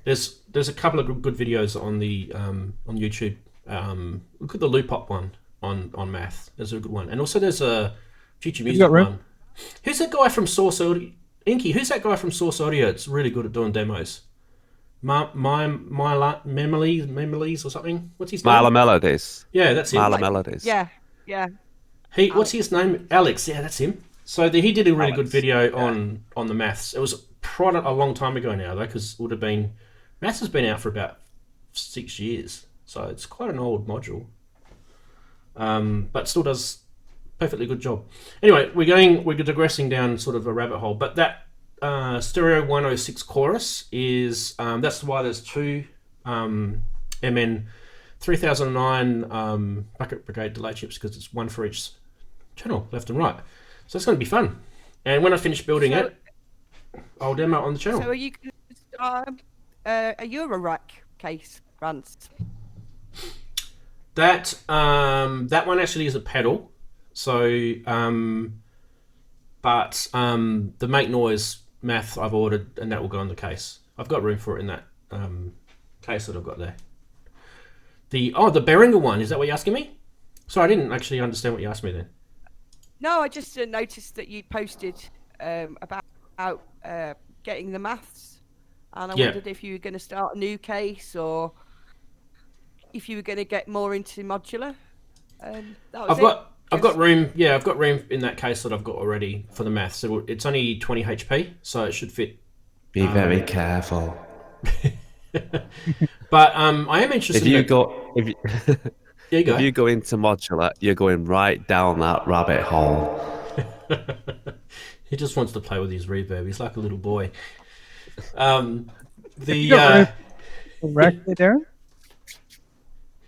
there's a couple of good videos on the on YouTube. Look at the Loopop one on math. There's a good one, and also there's a future music one. Who's that guy from Source Audio? Inky. Who's that guy from Source Audio? It's really good at doing demos. Melodies or something. What's his name? Mila Melodies. Yeah, that's him. Mila Melodies. Yeah. What's his name? Alex. Yeah, that's him. So he did a really good video on the maths. It was a long time ago now though, because it would have been maths has been out for about 6 years, so it's quite an old module. But still does perfectly good job. Anyway, we're digressing down sort of a rabbit hole. But that Stereo 106 chorus is that's why there's two MN 3009 bucket brigade delay chips, because it's one for each channel, left and right. So it's going to be fun. And when I finish building it, I'll demo it on the channel. So are you going to start a Eurorack case, Rance? That one actually is a pedal. So, but the make noise math I've ordered, and that will go in the case. I've got room for it in that case that I've got there. The Behringer one, is that what you're asking me? Sorry, I didn't actually understand what you asked me then. No, I just noticed that you posted about getting the maths, and I wondered if you were going to start a new case or if you were going to get more into modular. I've got room. Yeah, I've got room in that case that I've got already for the maths. So it's only 20 HP, so it should fit. Be very careful. But I am interested. If you go into modular, you're going right down that rabbit hole. He just wants to play with his reverb. He's like a little boy. Rack there, Darren?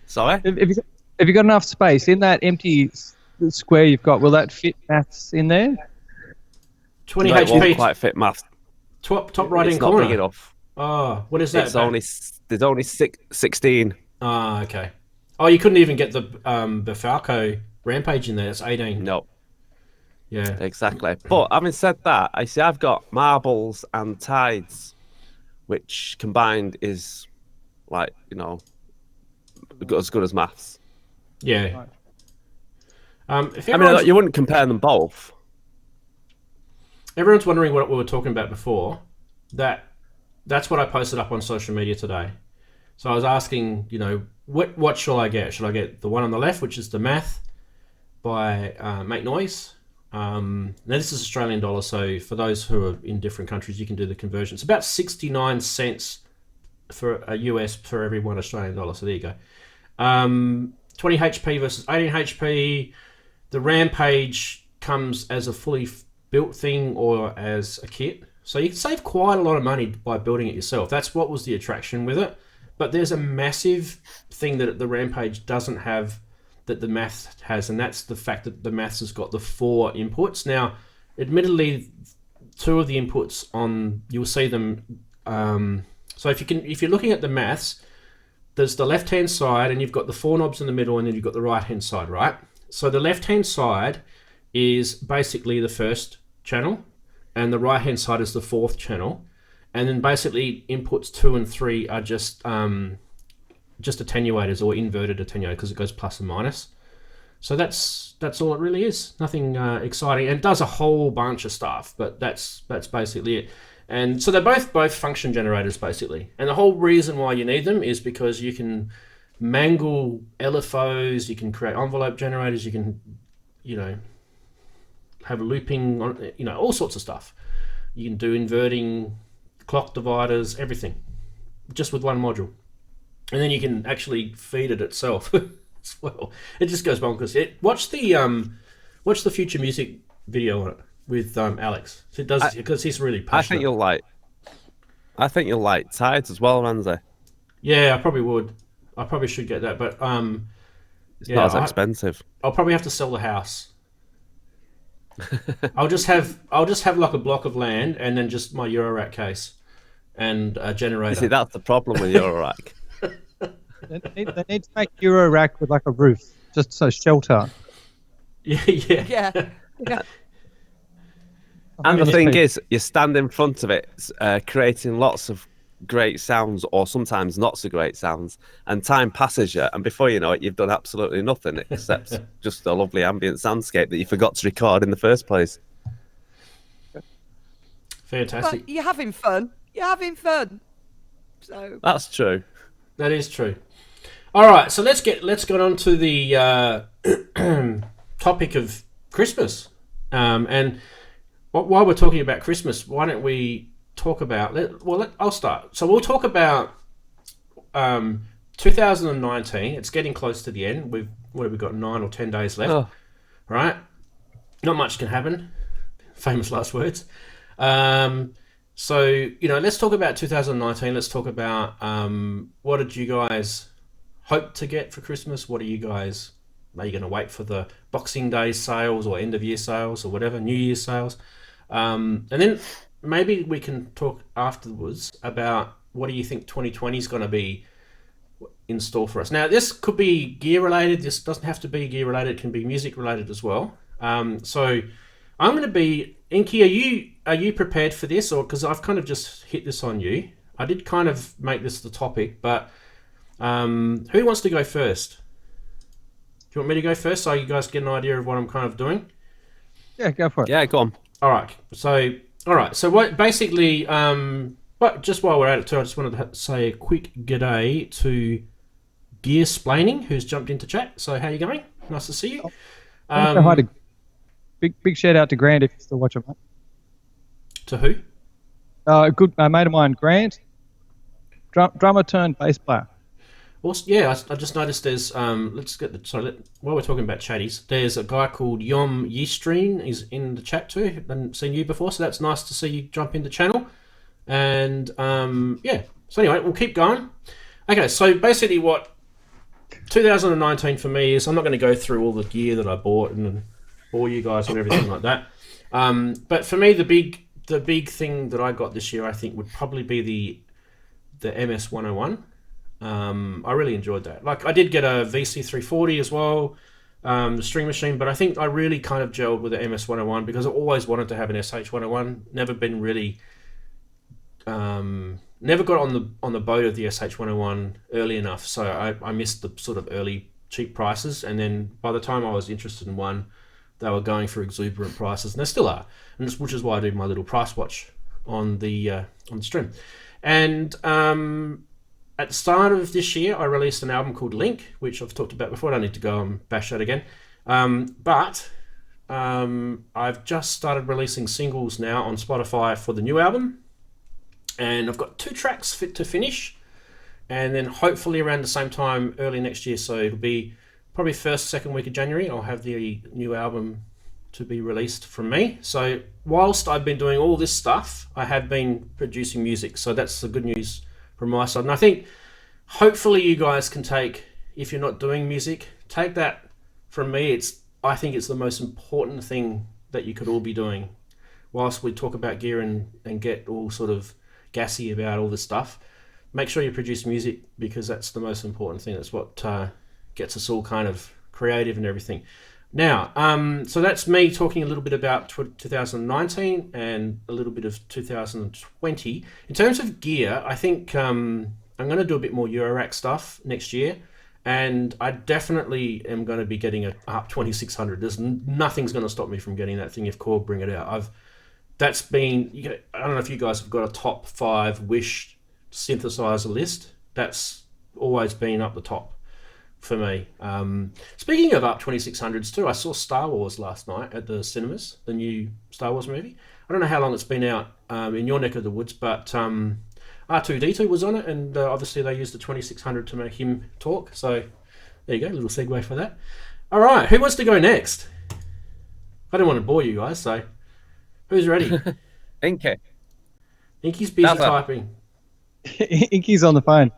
Sorry? Have you got enough space in that empty square you've got? Will that fit maths in there? 20 no, it HP. won't quite fit maths. Top right hand corner. corner. Not big enough. Oh, what is that? There's only 16. Ah, okay. Oh, you couldn't even get the Falco Rampage in there. It's 18. No. Yeah. Exactly. But having said that, I've got marbles and tides, which combined is like, as good as maths. Yeah. If you wouldn't compare them both. Everyone's wondering what we were talking about before. That's what I posted up on social media today. So I was asking, what shall I get? Should I get the one on the left, which is the math by Make Noise? Now this is Australian dollar, so for those who are in different countries, you can do the conversion. It's about 69 cents for a US for every one Australian dollar. So there you go. 20 HP versus 18 HP. The Rampage comes as a fully built thing or as a kit. So you can save quite a lot of money by building it yourself. That's what was the attraction with it. But there's a massive thing that the Rampage doesn't have that the Maths has, and that's the fact that the Maths has got the 4 inputs. Now, admittedly, 2 of the inputs you'll see them. So if you're looking at the Maths, there's the left-hand side, and you've got the 4 knobs in the middle, and then you've got the right-hand side, right? So the left-hand side is basically the first channel, and the right-hand side is the 4th channel. And then basically inputs 2 and 3 are just attenuators or inverted attenuator because it goes plus and minus. So that's all it really is. Nothing exciting, and it does a whole bunch of stuff, but that's basically it. And so they're both function generators basically. And the whole reason why you need them is because you can mangle LFOs, you can create envelope generators, you can have looping on, all sorts of stuff. You can do inverting, clock dividers, everything, just with one module. And then you can actually feed it itself. as well. It just goes bonkers. Watch the Future Music video on it with Alex. It does because he's really passionate. I think you'll like Tides as well, Ramsey. Yeah, I probably would. I probably should get that, but it's not as expensive. I'll probably have to sell the house. I'll just have like a block of land and then just my Eurorack case and a generator. You see, that's the problem with Eurorack. They need to make Eurorack with like a roof, just so shelter. Yeah. And the thing is, you stand in front of it, creating lots of great sounds, or sometimes not so great sounds, and time passes you, and before you know it, you've done absolutely nothing except just a lovely ambient soundscape that you forgot to record in the first place. Fantastic. But you're having fun. So That's true. That is true. All right, so let's get on to the topic of Christmas. And while we're talking about Christmas, why don't we talk about? I'll start. So we'll talk about 2019. It's getting close to the end. What have we got? 9 or 10 days left. Oh. Right? Not much can happen. Famous last words. So let's talk about 2019. Let's talk about what did you guys hope to get for Christmas? What are you guys? Are you going to wait for the Boxing Day sales or end of year sales or whatever, New Year's sales? And then maybe we can talk afterwards about what do you think 2020 is going to be in store for us. Now, this could be gear related. This doesn't have to be gear related. It can be music related as well. So I'm going to be, Inky, are you prepared for this? Or because I've kind of just hit this on you. I did kind of make this the topic, but who wants to go first? Do you want me to go first so you guys get an idea of what I'm kind of doing? Yeah, go for it. Yeah, go on. All right. So what basically, but just while we're at it too, I just wanted to say a quick g'day to Gear-splaining, who's jumped into chat. So how you going? Nice to see you. Hi to big shout out to Grant if you're still watching, mate. To who? A good mate of mine, Grant, drummer turned bass player. Also, yeah, I just noticed there's while we're talking about chatties, there's a guy called Yom Yestreen is in the chat too. Haven't seen you before, so that's nice to see you jump in the channel. And yeah, so anyway, we'll keep going. Okay, so basically what 2019 for me is, I'm not going to go through all the gear that I bought and bore you guys and everything like that. But for me, the big thing that I got this year, I think, would probably be the MS-101. I really enjoyed that. Like, I did get a VC340 as well, the string machine, but I think I really kind of gelled with the MS-101 because I always wanted to have an SH-101. Never been really, never got on the boat of the SH-101 early enough, so I missed the sort of early cheap prices, and then by the time I was interested in one, they were going for exuberant prices, and they still are, which is why I do my little price watch on the stream. And at the start of this year, I released an album called Link, which I've talked about before. I don't need to go and bash that again. But I've just started releasing singles now on Spotify for the new album. And I've got 2 tracks fit to finish. And then hopefully around the same time, early next year, so it'll be probably second week of January, I'll have the new album to be released from me. So whilst I've been doing all this stuff, I have been producing music. So that's the good news from my side. And I think hopefully you guys can take, if you're not doing music, take that from me. I think it's the most important thing that you could all be doing. Whilst we talk about gear and get all sort of gassy about all this stuff, make sure you produce music, because that's the most important thing. That's what gets us all kind of creative and everything. Now, so that's me talking a little bit about 2019 and a little bit of 2020. In terms of gear, I think I'm going to do a bit more Eurorack stuff next year, and I definitely am going to be getting a ARP 2600. Nothing's going to stop me from getting that thing if Korg bring it out. I don't know if you guys have got a top 5 wish synthesizer list. That's always been up the top for me. Speaking of ARP 2600s too, I saw Star Wars last night at the cinemas, the new Star Wars movie. I don't know how long it's been out in your neck of the woods, but R2-D2 was on it, and obviously they used the 2600 to make him talk, so There you go, a little segue for that. All right, who wants to go next? I don't want to bore you guys, so who's ready? Inky. Inky's busy That's typing. Inky's on the phone.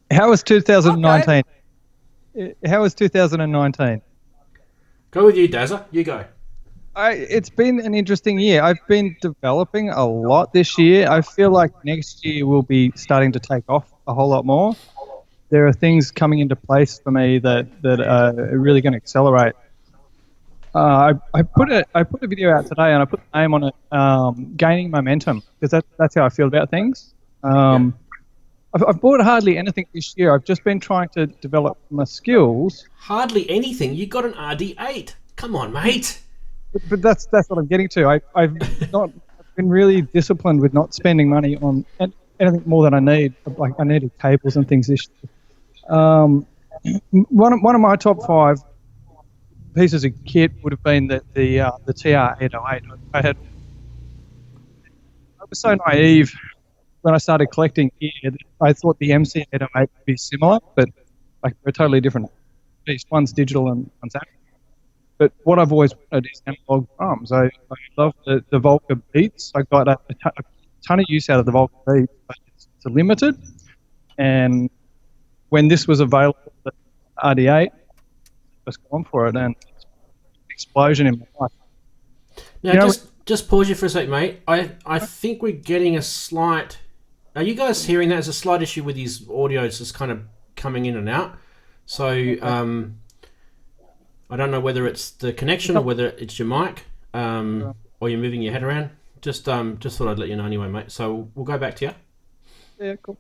How was 2019? How was 2019? Go with you, Dazza. You go. It's been an interesting year. I've been developing a lot this year. I feel like next year will be starting to take off a whole lot more. There are things coming into place for me that are really going to accelerate. I put a video out today and I put the name on it, gaining momentum, because that's how I feel about things. I've bought hardly anything this year. I've just been trying to develop my skills. Hardly anything. You got an RD8. Come on, mate. But that's what I'm getting to. I've been really disciplined with not spending money on anything more than I need. Like I needed cables and things this year. One of my top 5 pieces of kit would have been the TR-808. I was so naive when I started collecting gear that I thought the MC-808 would be similar, but like they're totally different piece. One's digital and one's analog. But what I've always wanted is analog drums. I love the Volca Beats. I got a ton of use out of the Volca Beats, but it's limited. And when this was available, the RD8, I was going for it, and it's an explosion in my life. Now, just pause you for a sec, mate. I think we're getting a slight... Are you guys hearing that? There's a slight issue with his audio. It's just kind of coming in and out. So, I don't know whether it's the connection or whether it's your mic, or you're moving your head around. Just thought I'd let you know anyway, mate. So we'll go back to you. Yeah, cool.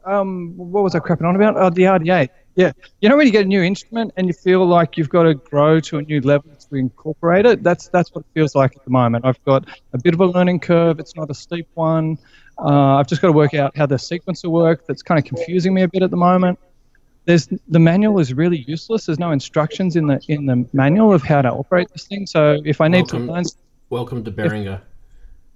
What was I crapping on about? Oh, the RD8. Yeah. You know when you get a new instrument and you feel like you've got to grow to a new level to incorporate it? That's what it feels like at the moment. I've got a bit of a learning curve. It's not a steep one. I've just got to work out how the sequencer works. That's kind of confusing me a bit at the moment. The manual is really useless. There's no instructions in the manual of how to operate this thing. So if I need to learn... Welcome to Behringer.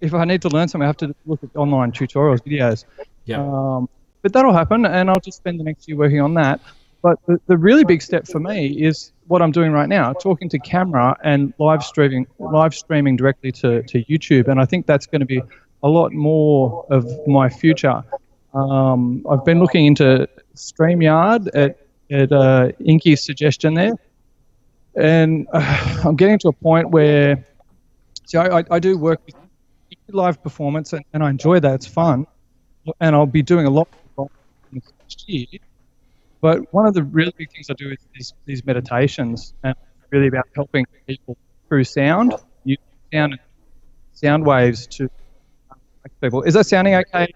If I need to learn something, I have to look at online tutorials, videos. Yeah. But that'll happen, and I'll just spend the next year working on that. But the really big step for me is what I'm doing right now, talking to camera and live streaming directly to YouTube. And I think that's going to be a lot more of my future. I've been looking into StreamYard at Inky's suggestion there. And I'm getting to a point where, I do work with live performance, and I enjoy that. It's fun. And I'll be doing a lot more next year. But one of the really big things I do is these meditations, and it's really about helping people through sound, using sound waves to people. Is that sounding okay?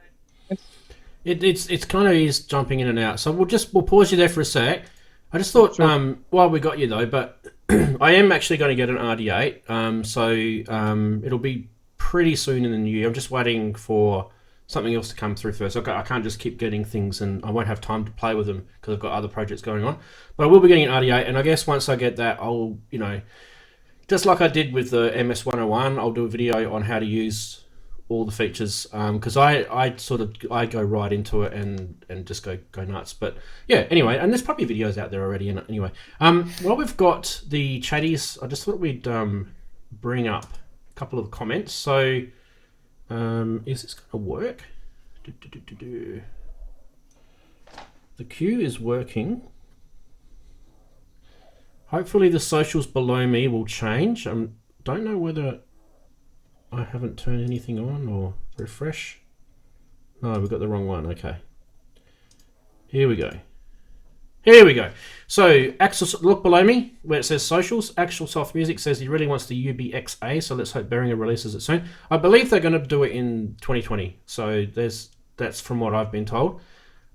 It's kind of is jumping in and out. So we'll pause you there for a sec. I just thought, Sure. While we got you though, but I am actually going to get an RD8. So it'll be pretty soon in the new year. I'm just waiting for something else to come through first. I can't just keep getting things, and I won't have time to play with them because I've got other projects going on. But I will be getting an RD8, and I guess once I get that, I'll, just like I did with the MS-101, I'll do a video on how to use all the features, because I go right into it and just go nuts. But yeah, anyway, and there's probably videos out there already. Anyway, while we've got the chatties, I just thought we'd bring up a couple of comments. So. Is this going to work? The queue is working. Hopefully the socials below me will change. I don't know whether I haven't turned anything on or refresh. No, we've got the wrong one. Okay. Here we go. Here we go. So, Axel, look below me where it says socials. Actual Soft Music says he really wants the UBXA, so let's hope Behringer releases it soon. I believe they're going to do it in 2020, so that's from what I've been told.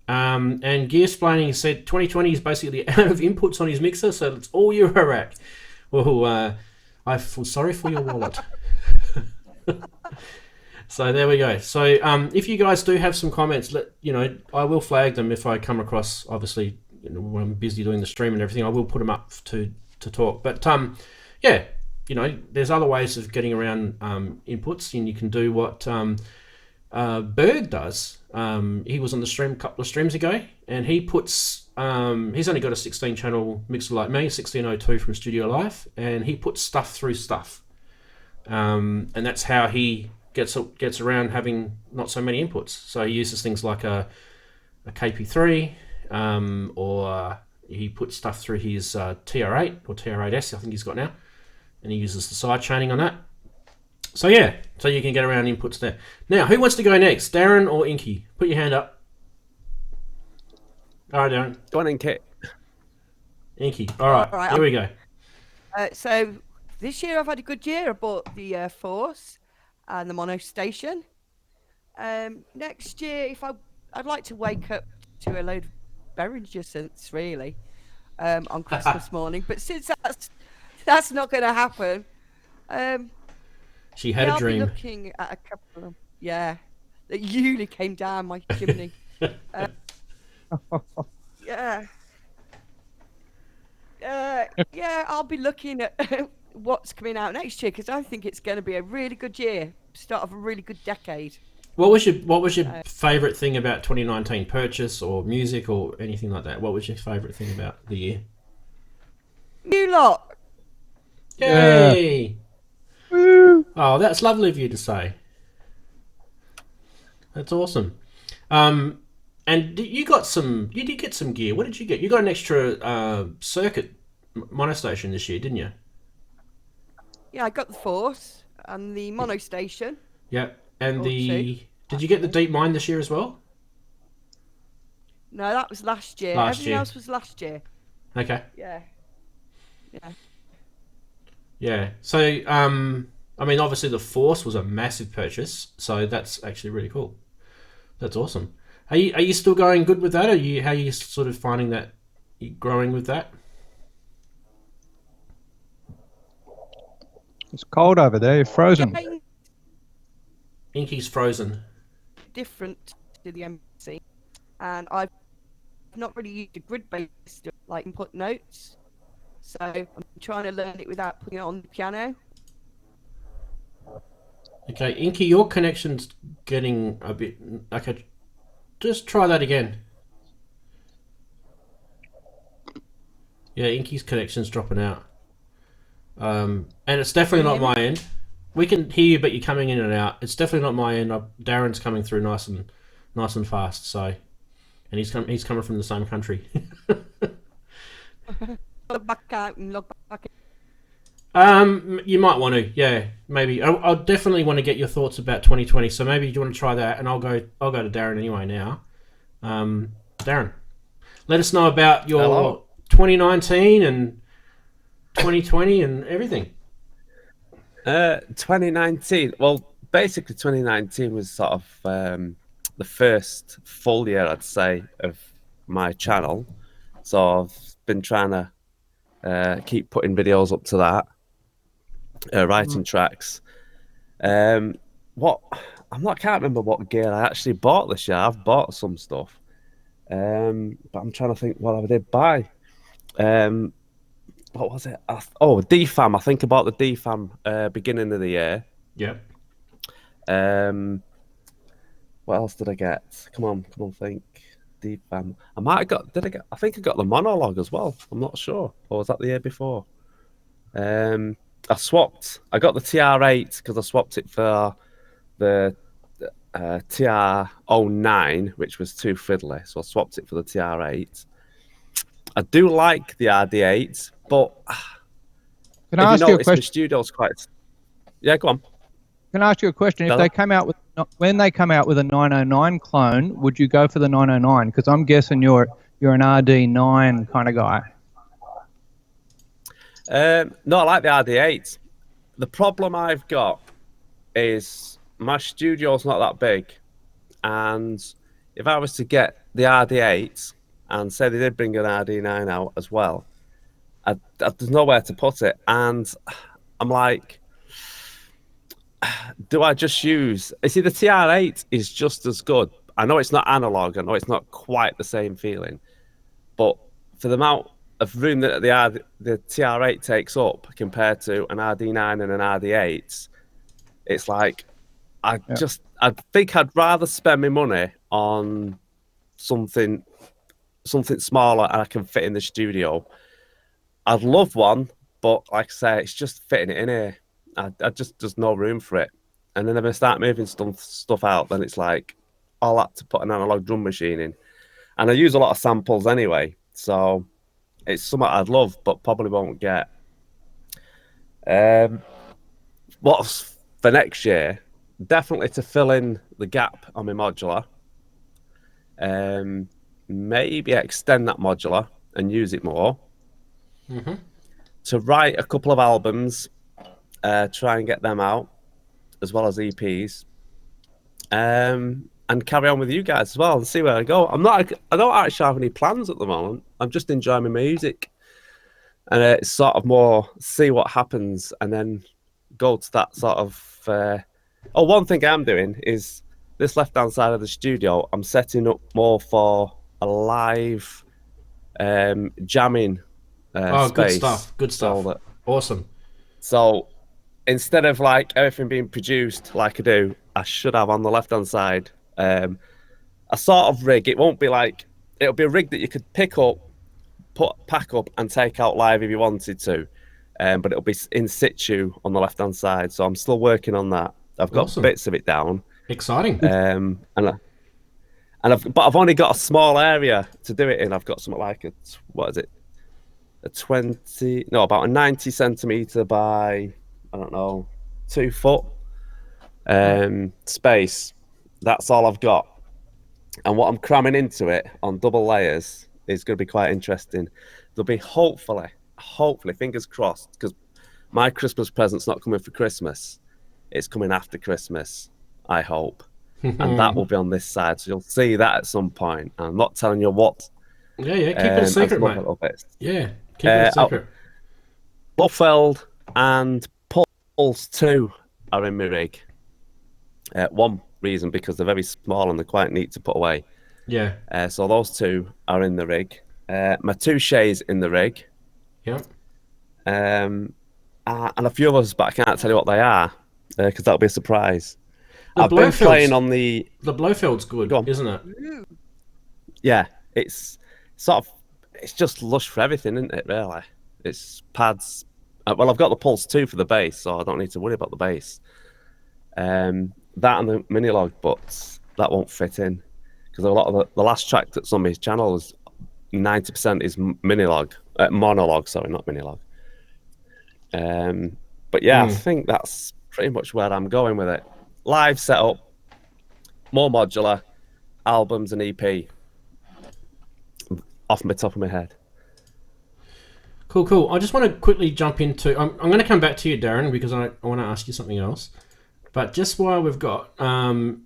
And Gearsplaining said 2020 is basically out of inputs on his mixer, so it's all Eurorack. Well, I feel sorry for your wallet. So there we go. So if you guys do have some comments, I will flag them if I come across, obviously, when I'm busy doing the stream and everything, I will put them up to talk. But there's other ways of getting around inputs, and you can do what Bird does. He was on the stream a couple of streams ago, and he puts. He's only got a 16-channel mixer like me, 1602 from Studio Live, and he puts stuff through stuff, and that's how he gets around having not so many inputs. So he uses things like a KP3, or he puts stuff through his TR8 or TR8S, I think he's got now, and he uses the side chaining on that. So yeah, so you can get around inputs there. Now, who wants to go next, Darren or Inky? Put your hand up. All right, Darren. Go on in, Kit. Inky. All right, here we go. So this year I've had a good year. I bought the Force and the Mono Station. Next year, I'd like to wake up to a load of Behringer synths, really, on Christmas morning. But since that's not going to happen, she had a dream. I'll be looking at a couple of that usually came down my chimney. I'll be looking at what's coming out next year, because I think it's going to be a really good year, start of a really good decade. What was your favourite thing about 2019? Purchase or music or anything like that? What was your favourite thing about the year? New lot. Yay! Woo. Oh, that's lovely of you to say. That's awesome. And you did get some gear. What did you get? You got an extra circuit monostation this year, didn't you? Yeah, I got the Force and the Mono Station. Yeah, and did you get the Deep Mind this year as well? No, that was last year. Everything else was last year. Okay. Yeah. Yeah. So, I mean, obviously the Force was a massive purchase, so that's actually really cool. That's awesome. Are you still going good with that? How are you sort of finding that you're growing with that? It's cold over there. You're frozen. Inky's frozen. Different to the MC, and I've not really used a grid-based like input notes, so I'm trying to learn it without putting it on the piano. Okay, Inky, your connection's getting a bit. Okay, just try that again. Yeah, Inky's connection's dropping out. And it's definitely not my end. We can hear you, but you're coming in and out. It's definitely not my end. Darren's coming through nice and fast. So, and he's coming from the same country. Log back out and log back in. You might want to, yeah, maybe. I'll definitely want to get your thoughts about 2020. So maybe you want to try that, and I'll go to Darren anyway now. Darren, let us know about your 2019 and 2020 and everything. 2019. Well, basically 2019 was sort of the first full year, I'd say, of my channel. So I've been trying to keep putting videos up to that, writing tracks. Can't remember what gear I actually bought this year. I've bought some stuff, but I'm trying to think what I did buy. What was it? DFAM. I think about the DFAM beginning of the year. Yep. What else did I get? Come on, think. DFAM. I think I got the monologue as well. I'm not sure. Or was that the year before? I got the TR8 because I swapped it for the TR09, which was too fiddly. So I swapped it for the TR8. I do like the RD8, but can I ask you a question? The studio's quite. Yeah, go on. Can I ask you a question? If they come out with when they come out with a 909 clone, would you go for the 909? Because I'm guessing you're an RD9 kind of guy. No, I like the RD8. The problem I've got is my studio's not that big, and if I was to get the RD8 and say they did bring an RD9 out as well, there's nowhere to put it, and I'm like, do I just use... You see, the TR8 is just as good. I know it's not analog. I know it's not quite the same feeling. But for the amount of room that the TR8 takes up compared to an RD9 and an RD8, it's like, I I think I'd rather spend my money on something smaller and I can fit in the studio. I'd love one, but like I say, it's just fitting it in here. There's no room for it. And then if I start moving stuff out, then it's like I'll have to put an analog drum machine in. And I use a lot of samples anyway, so it's something I'd love, but probably won't get. What's for next year? Definitely to fill in the gap on my modular. Maybe extend that modular and use it more. Mm-hmm. To write a couple of albums, try and get them out, as well as EPs, and carry on with you guys as well and see where I go. I don't actually have any plans at the moment. I'm just enjoying my music, and it's sort of more see what happens and then go to that sort of. One thing I'm doing is this left-hand side of the studio. I'm setting up more for a live jamming. Good space. stuff. Good stuff. Awesome. So instead of like everything being produced like I do, I should have on the left-hand side a sort of rig. It'll be a rig that you could pick up, pack up and take out live if you wanted to. But it'll be in situ on the left-hand side. So I'm still working on that. I've got bits of it down. Exciting. But I've only got a small area to do it in. I've got something like about a 90 centimeter by, I don't know, 2 foot space. That's all I've got. And what I'm cramming into it on double layers is going to be quite interesting. There'll be hopefully, fingers crossed, because my Christmas present's not coming for Christmas. It's coming after Christmas, I hope. And that will be on this side. So you'll see that at some point. I'm not telling you what. Yeah. Keep it a secret, mate. Yeah, keep it a secret. Buffeld and Pulse 2 are in my rig. One reason, because they're very small and they're quite neat to put away. Yeah. So those two are in the rig. My Touche's in the rig. Yeah. And a few others, but I can't tell you what they are because that'll be a surprise. I've been playing on the Blofeld's good, isn't it? Yeah, it's just lush for everything, isn't it? Really, it's pads. Well, I've got the Pulse 2 for the bass, so I don't need to worry about the bass. That and the Minilog, but that won't fit in because a lot of the last track that's on my channel is 90% is Minilog, monologue. Sorry, not Minilog. But yeah, I think that's pretty much where I'm going with it. Live setup, more modular, albums and EP. Off my top of my head. Cool. I just want to quickly jump into. I'm going to come back to you, Darren, because I want to ask you something else. But just while we've got Hanway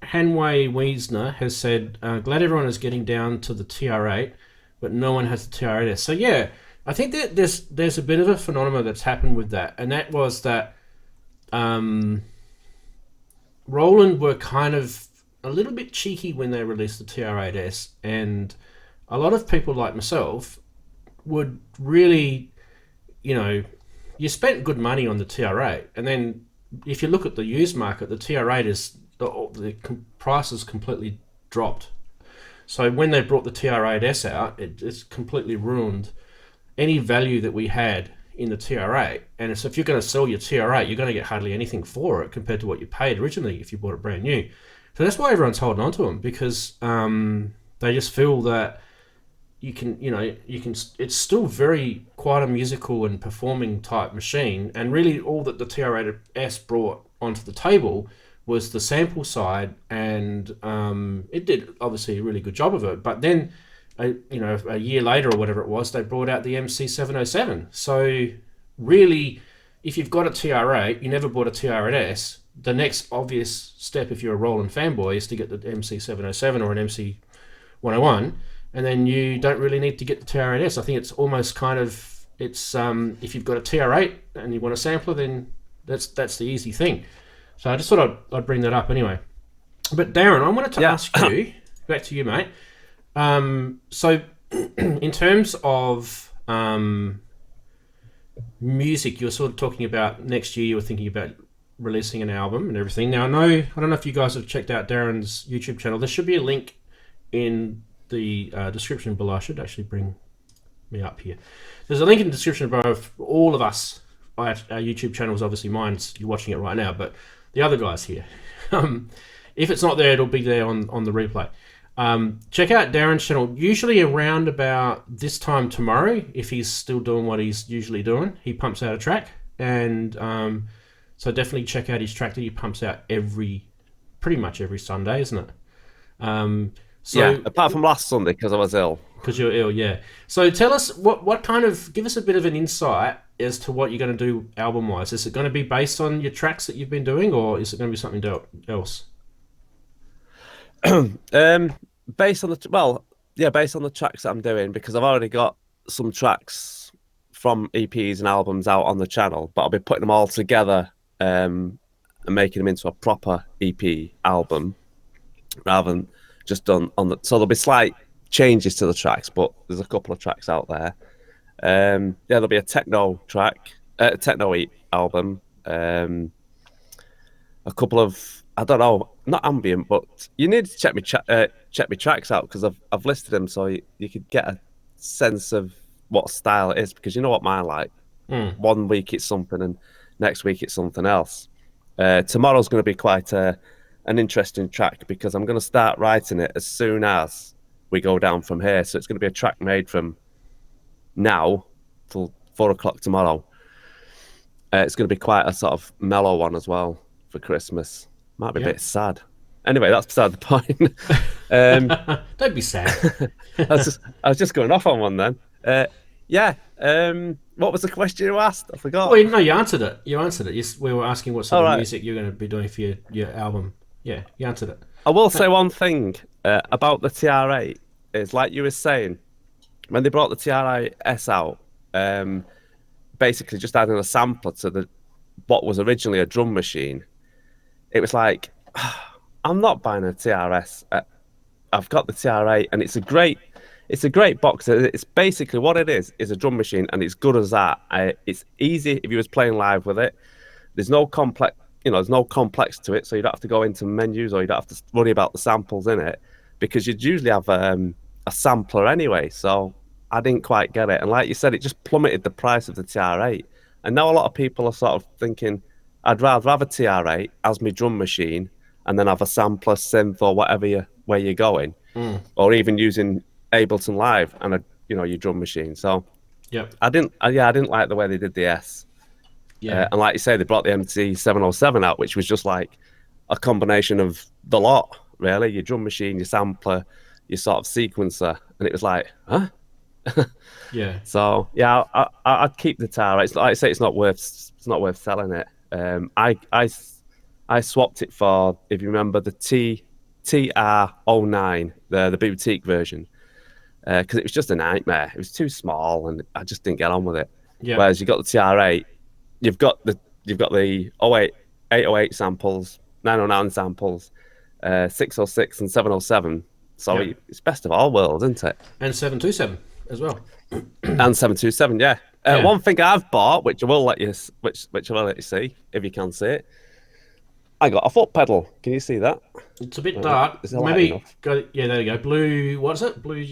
Wiesner has said, glad everyone is getting down to the TR8, but no one has the TR8S. So yeah, I think that there's a bit of a phenomenon that's happened with that, and that was that Roland were kind of a little bit cheeky when they released the TR8S, and a lot of people like myself would really, you spent good money on the TR8, and then if you look at the used market, the TR8 is the price has completely dropped. So when they brought the TR8S out, it's completely ruined any value that we had in the TR8. And so if you're going to sell your TR8, you're going to get hardly anything for it compared to what you paid originally if you bought it brand new. So that's why everyone's holding on to them, because they just feel that you can, it's still very quite a musical and performing type machine. And really all that the TR8S brought onto the table was the sample side, and it did obviously a really good job of it. But then, a year later or whatever it was, they brought out the MC707. So really, if you've got a TR8, you never bought a TR8S, the next obvious step if you're a Roland fanboy is to get the MC707 or an MC101, and then you don't really need to get the TR8S. I think it's almost kind of, if you've got a TR8 and you want a sampler, then that's the easy thing. So I just thought I'd bring that up anyway. But Darren, I wanted to ask you, back to you, mate. So in terms of music, you're sort of talking about next year, you were thinking about releasing an album and everything. Now I don't know if you guys have checked out Darren's YouTube channel. There should be a link in the description below. I should actually bring me up here. There's a link in the description below for all of us. Our YouTube channels, obviously mine's, you're watching it right now, but the other guys here. If it's not there, it'll be there on the replay. Check out Darren's channel. Usually around about this time tomorrow, if he's still doing what he's usually doing, he pumps out a track. And so definitely check out his track that he pumps out pretty much every Sunday, isn't it? Yeah, apart from last Sunday because I was ill. Because you're ill, yeah. So tell us what kind of, give us a bit of an insight as to what you're going to do album-wise. Is it going to be based on your tracks that you've been doing, or is it going to be something else? Based on the tracks that I'm doing, because I've already got some tracks from EPs and albums out on the channel, but I'll be putting them all together and making them into a proper EP album rather than just done on the. So there'll be slight changes to the tracks, but there's a couple of tracks out there. There'll be a techno track, techno album, a couple of, I don't know, not ambient, but you need to check me tracks out because I've listed them so you could get a sense of what style it is, because you know what mine like. 1 week it's something and next week it's something else. Tomorrow's going to be quite an interesting track because I'm going to start writing it as soon as we go down from here. So it's going to be a track made from now till 4 o'clock tomorrow. It's going to be quite a sort of mellow one as well for Christmas. Might be a bit sad. Anyway, that's beside the point. Don't be sad. I was just going off on one then. What was the question you asked? I forgot. Well, no, you answered it. We were asking what sort of music you're going to be doing for your album. Yeah, you answered it. I will say one thing about the TR8 is, like you were saying, when they brought the TR-S out, basically just adding a sampler to what was originally a drum machine, it was like, I'm not buying a TR-S. I've got the TR8, and it's a great box. It's basically what it is a drum machine, and it's good as that. It's easy if you was playing live with it. There's no complex, there's no complex to it, so you don't have to go into menus or you don't have to worry about the samples in it, because you'd usually have a sampler anyway. So I didn't quite get it, and like you said, it just plummeted the price of the TR8. And now a lot of people are sort of thinking, I'd rather have a TR8 as my drum machine and then have a sampler, synth, or whatever where you're going, or even using Ableton Live and your drum machine. So I didn't like the way they did the S. And like you say, they brought the MT707 out, which was just like a combination of the lot, really. Your drum machine, your sampler, your sort of sequencer, and it was like, huh? So I'd keep the TR. It's like I say, it's not worth selling it. I swapped it for, if you remember, the TR09, the boutique version, because it was just a nightmare. It was too small, and I just didn't get on with it. Whereas you got the TR8, you've got the 808 samples, 909 samples, 606 and 707. So it's best of all worlds, isn't it? And 727 as well. And 727, yeah. One thing I've bought, which I will let you see if you can see it. I got a foot pedal. Can you see that? It's a bit dark. Maybe go. Yeah, there you go. Blue. What is it? Blue.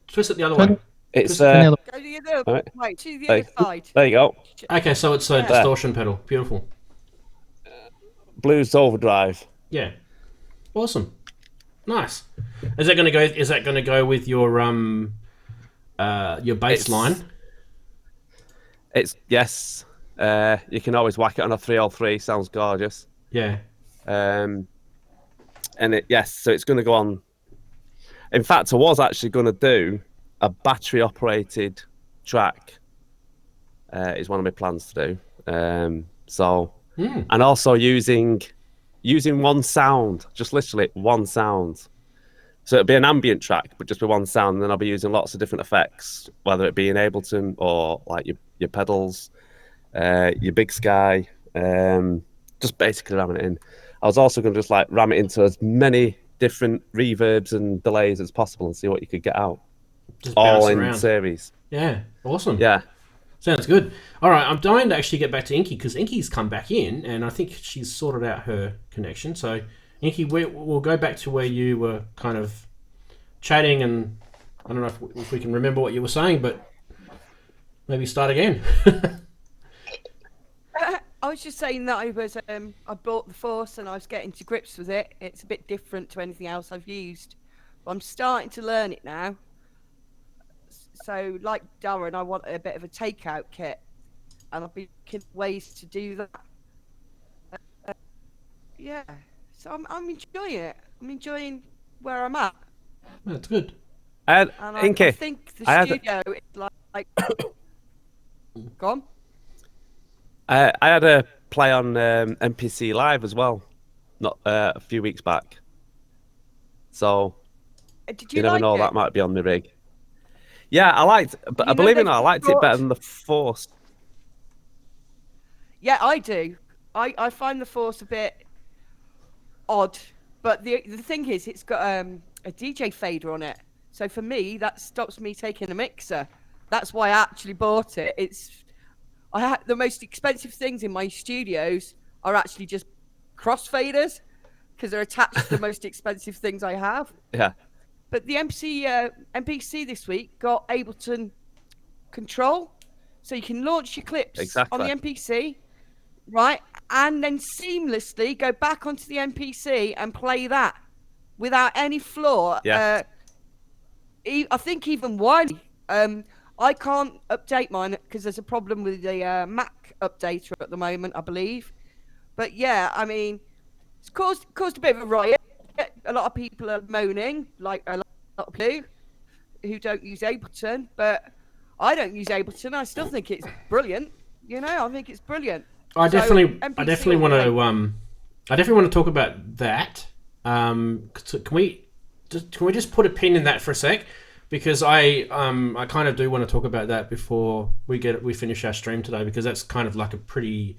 Twist it the other way. It's go to the other, right, to the other side. There you go. Okay, so it's a distortion pedal. Beautiful. Blues overdrive. Yeah. Awesome. Nice. Is that going to go with your bass line? It's yes. You can always whack it on a 303. Sounds gorgeous. Yeah. So it's going to go on. In fact, I was actually going to do a battery operated track. Is one of my plans to do. And also using one sound, just literally one sound. So it'll be an ambient track, but just with one sound. And then I'll be using lots of different effects, whether it be in Ableton or like your pedals, your Big Sky, just basically ramming it in. I was also going to just like ram it into as many different reverbs and delays as possible and see what you could get out. Just all bounce in around. series. Yeah, awesome. Yeah. Sounds good. All right, I'm dying to actually get back to Inky because Inky's come back in, and I think she's sorted out her connection. So, Inky, we'll go back to where you were kind of chatting, and I don't know if we can remember what you were saying, but maybe start again. I was just saying that I bought the Force and I was getting to grips with it. It's a bit different to anything else I've used, but I'm starting to learn it now. So, like Darren, I want a bit of a takeout kit, and I've been looking at ways to do that. Yeah, so I'm enjoying it. I'm enjoying where I'm at. That's good. And Inky, I think the studio is like go on. I had a play on MPC Live as well, not a few weeks back. So Did you never like know, it? that might be on the rig. Yeah, I liked, but I believe it or not, I liked it better than the Force. Yeah, I do. I find the Force a bit odd, but the thing is, it's got a DJ fader on it. So for me, that stops me taking a mixer. That's why I actually bought it. The most expensive things in my studios are actually just crossfaders because they're attached to the most expensive things I have. Yeah. But the MPC this week got Ableton control, so you can launch your clips on the MPC, right, and then seamlessly go back onto the MPC and play that without any flaw. Yeah. I think even wirelessly. I can't update mine because there's a problem with the Mac updater at the moment, I believe. But yeah, I mean, it's caused a bit of a riot. A lot of people are moaning, like a lot of people who don't use Ableton, but I don't use Ableton. I still think it's brilliant. You know, I think it's brilliant. I definitely want to talk about that. Can we just put a pin in that for a sec? Because I kind of do want to talk about that before we finish our stream today, because that's kind of like a pretty,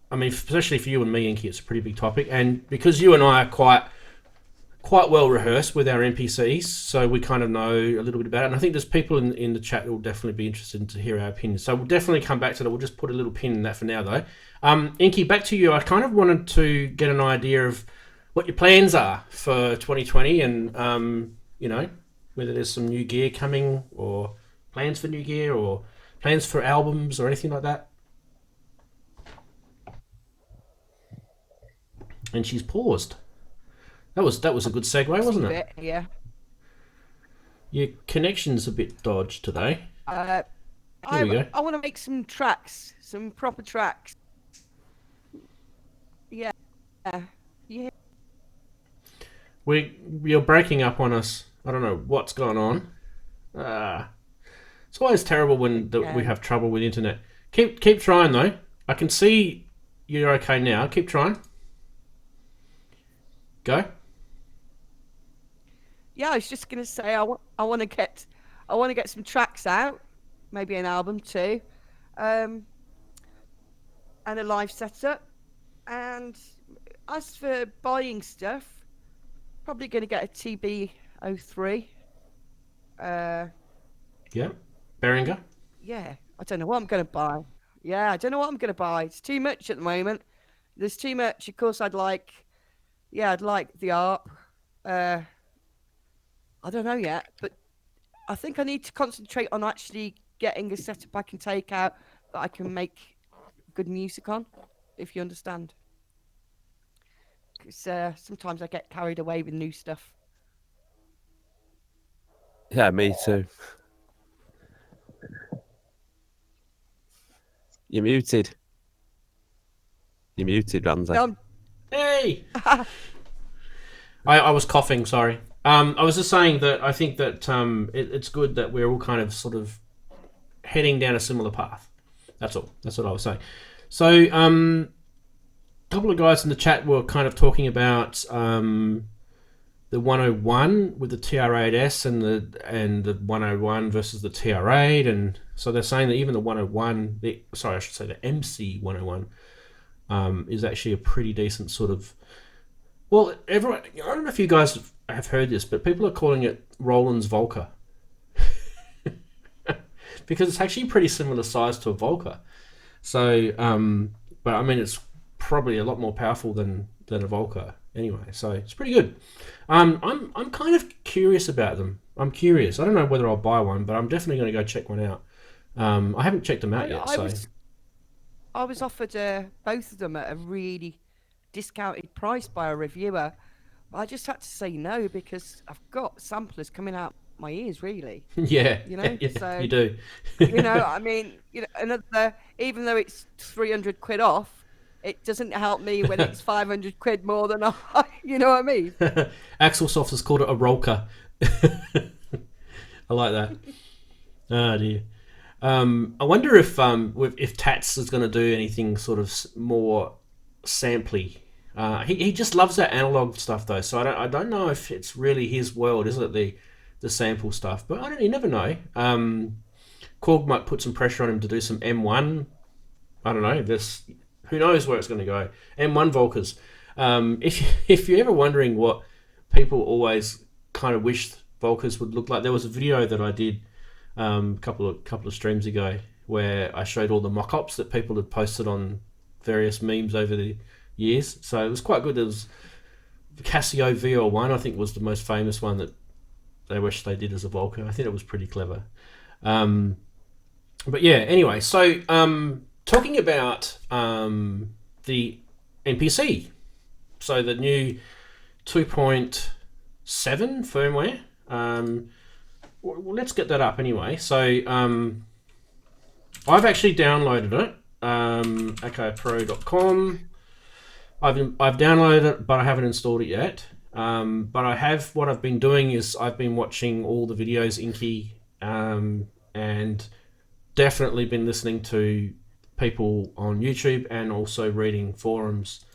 I mean, especially for you and me, Inky, it's a pretty big topic, and because you and I are quite well rehearsed with our NPCs, so we kind of know a little bit about it. And I think there's people in the chat that will definitely be interested to hear our opinions. So we'll definitely come back to that. We'll just put a little pin in that for now, though. Inky, back to you. I kind of wanted to get an idea of what your plans are for 2020, and you know, whether there's some new gear coming, or plans for new gear, or plans for albums, or anything like that. And she's paused. That was a good segue, wasn't it? Yeah. Your connection's a bit dodged today. I want to make some tracks, some proper tracks. Yeah. Yeah. You're breaking up on us. I don't know what's going on. It's always terrible when we have trouble with internet. Keep trying though. I can see you're okay now. Keep trying. Go. Yeah, I was just gonna say I want to get some tracks out, maybe an album too, and a live setup. And as for buying stuff, probably gonna get a TB-03. Yeah, Behringer. Yeah, I don't know what I'm gonna buy. Yeah, I don't know what I'm gonna buy. It's too much at the moment. There's too much. Of course, I'd like the ARP. I don't know yet, but I think I need to concentrate on actually getting a setup I can take out that I can make good music on, if you understand. Because sometimes I get carried away with new stuff. Yeah, me too. You're muted. You're muted, Ramsey. Hey! I was coughing, sorry. I was just saying that I think that it's good that we're all kind of sort of heading down a similar path. That's all. That's what I was saying. So, a couple of guys in the chat were kind of talking about the 101 with the TR8S and the 101 versus the TR8, and so they're saying that even the 101, the MC101, is actually a pretty decent sort of. Well, everyone, I don't know if you guys have heard this, but people are calling it Roland's Volca. because it's actually pretty similar size to a Volca. So, but I mean, it's probably a lot more powerful than a Volca anyway. So it's pretty good. I'm kind of curious about them. I'm curious. I don't know whether I'll buy one, but I'm definitely going to go check one out. I haven't checked them out yet. I was offered both of them at a really discounted price by a reviewer. But I just had to say no because I've got samplers coming out my ears, really. Yeah, you know, yeah, so you do. you know, I mean, you know, another, even though it's 300 quid off, it doesn't help me when it's 500 quid more than I. You know what I mean? Axel Soft has called it a rolker. I like that. Oh dear. I wonder if Tats is going to do anything sort of more samply. He just loves that analog stuff though, so I don't know if it's really his world, is it, the sample stuff? But you never know. Korg might put some pressure on him to do some M1. I don't know. Who knows where it's going to go? M1 Volcas. If you're ever wondering what people always kind of wish Volcas would look like, there was a video that I did a couple of streams ago where I showed all the mock-ups that people had posted on various memes over the years. So it was quite good. There was the Casio VL1, I think, was the most famous one that they wish they did as a Volca. I think it was pretty clever. But yeah, anyway, so talking about the MPC, so the new 2.7 firmware. Well, let's get that up anyway. So I've actually downloaded it, akaipro.com. I've downloaded it, but I haven't installed it yet. But what I've been doing is I've been watching all the videos in Key, and definitely been listening to people on YouTube and also reading forums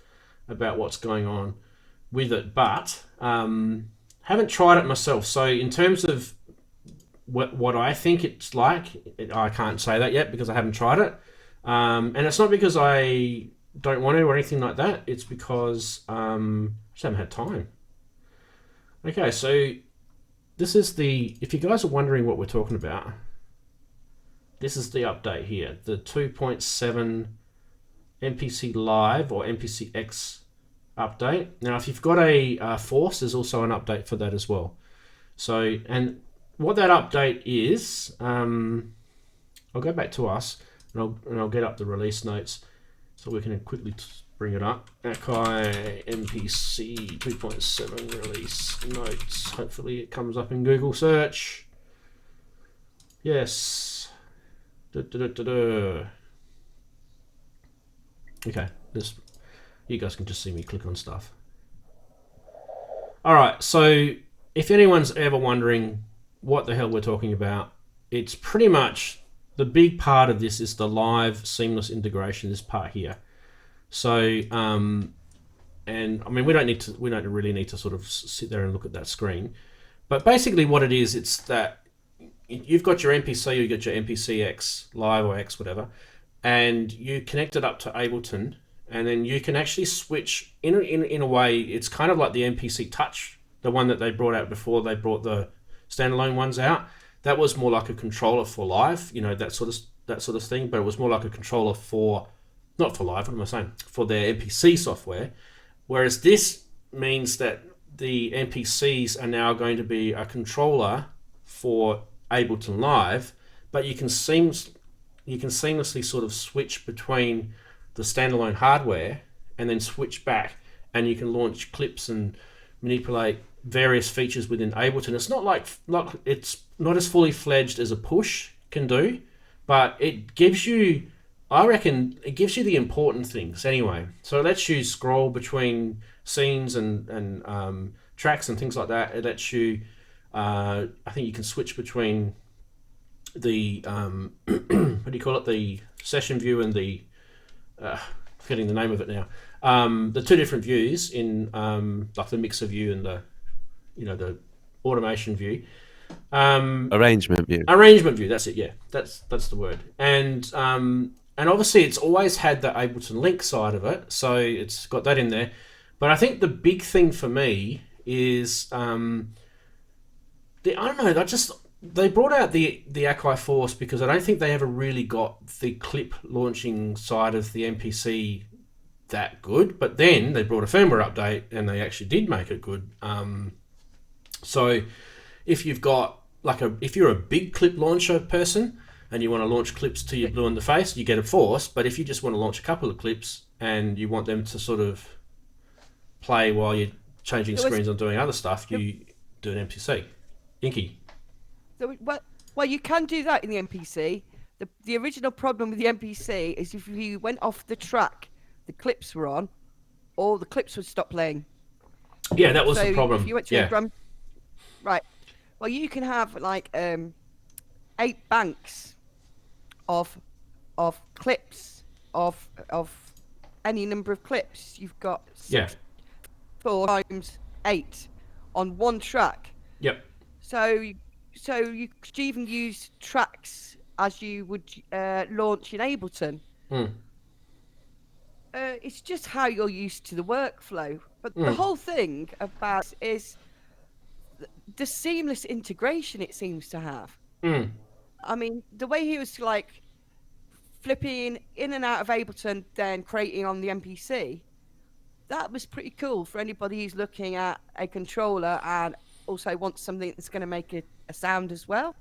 about what's going on with it. But haven't tried it myself. So in terms of what I think it's like, I can't say that yet because I haven't tried it. And it's not because I don't want to or anything like that. It's because I just haven't had time. Okay, so this is if you guys are wondering what we're talking about, this is the update here, the 2.7 MPC Live or MPC X update. Now, if you've got a Force, there's also an update for that as well. So, and what that update is, I'll go back to us and I'll get up the release notes so we can quickly bring it up. Akai MPC 2.7 release notes. Hopefully it comes up in Google search. Yes. Okay, you guys can just see me click on stuff. Alright, so if anyone's ever wondering what the hell we're talking about, it's pretty much the big part of this is the live seamless integration, this part here. So, and I mean, we don't really need to sort of sit there and look at that screen, but basically what it is, it's that you've got your MPC, you've got your MPC X Live or X whatever, and you connect it up to Ableton, and then you can actually switch in a way. It's kind of like the MPC Touch, the one that they brought out before they brought the standalone ones out. That was more like a controller for live, you know, that sort of thing. But it was more like a controller for, not for live. What am I saying? For their MPC software. Whereas this means that the MPCs are now going to be a controller for Ableton Live, but you can seamlessly sort of switch between the standalone hardware and then switch back, and you can launch clips and manipulate various features within Ableton. It's it's not as fully fledged as a push can do, but it gives you, I reckon, it gives you the important things anyway. So it lets you scroll between scenes and tracks and things like that. It lets you, I think you can switch between the what do you call it, the session view and the forgetting the name of it now, the two different views in like the mixer view and the automation view, arrangement view, that's it, yeah, that's the word. And obviously it's always had the Ableton Link side of it, so it's got that in there. But I think the big thing for me is I don't know, they brought out the Akai Force because I don't think they ever really got the clip launching side of the MPC that good. But then they brought a firmware update and they actually did make it good. So if you've got if you're a big clip launcher person and you want to launch clips to your Blue in the Face, you get a Force. But if you just want to launch a couple of clips and you want them to sort of play while you're changing screens or doing other stuff, you do an MPC. Inky. So, well, you can do that in the MPC. The original problem with the MPC is if you went off the track the clips were on, all the clips would stop playing. Yeah, that was the problem. If you went to a drum, right. Well, you can have like 8 banks of clips of any number of clips. You've got 4 times 8 on one track. Yep. So you could even use tracks as you would launch in Ableton. It's just how you're used to the workflow. But the whole thing about is the seamless integration it seems to have. I mean, the way he was like flipping in and out of Ableton, then creating on the MPC, that was pretty cool for anybody who's looking at a controller and also wants something that's going to make a sound as well.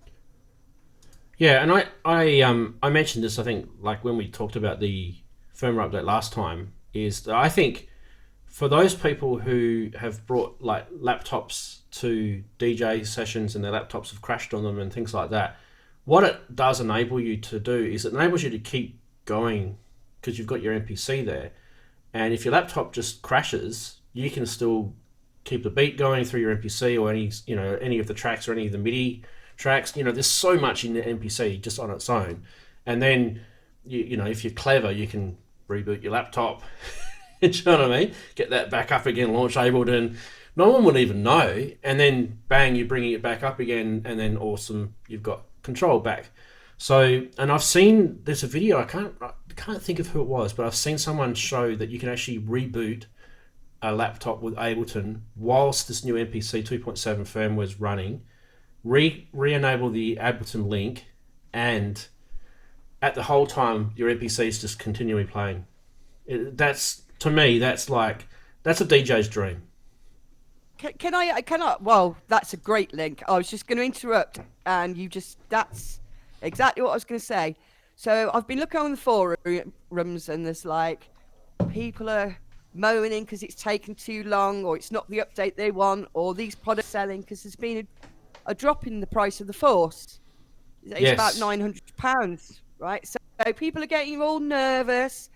Yeah, and I mentioned this, I think, like when we talked about the firmware update last time, is that I think for those people who have brought like laptops to DJ sessions and their laptops have crashed on them and things like that, what it does enable you to do is it enables you to keep going because you've got your MPC there. And if your laptop just crashes, you can still keep the beat going through your MPC or any of the tracks or any of the MIDI tracks. There's so much in the MPC just on its own. And then, if you're clever, you can reboot your laptop. Do you know what I mean? Get that back up again, launch Ableton. No one would even know. And then, bang, you're bringing it back up again. And then, awesome, you've got control back. So, and I've seen, there's a video, I can't think of who it was, but I've seen someone show that you can actually reboot a laptop with Ableton whilst this new MPC 2.7 firmware is running, re-enable the Ableton link, and at the whole time your MPC is just continually playing. To me, that's a DJ's dream. Can I? Well, that's a great link. I was just going to interrupt, and that's exactly what I was going to say. So I've been looking on the forums, and there's like people are moaning because it's taken too long, or it's not the update they want, or these products selling because there's been a drop in the price of the Force. It's about £900, right? So people are getting all nervous,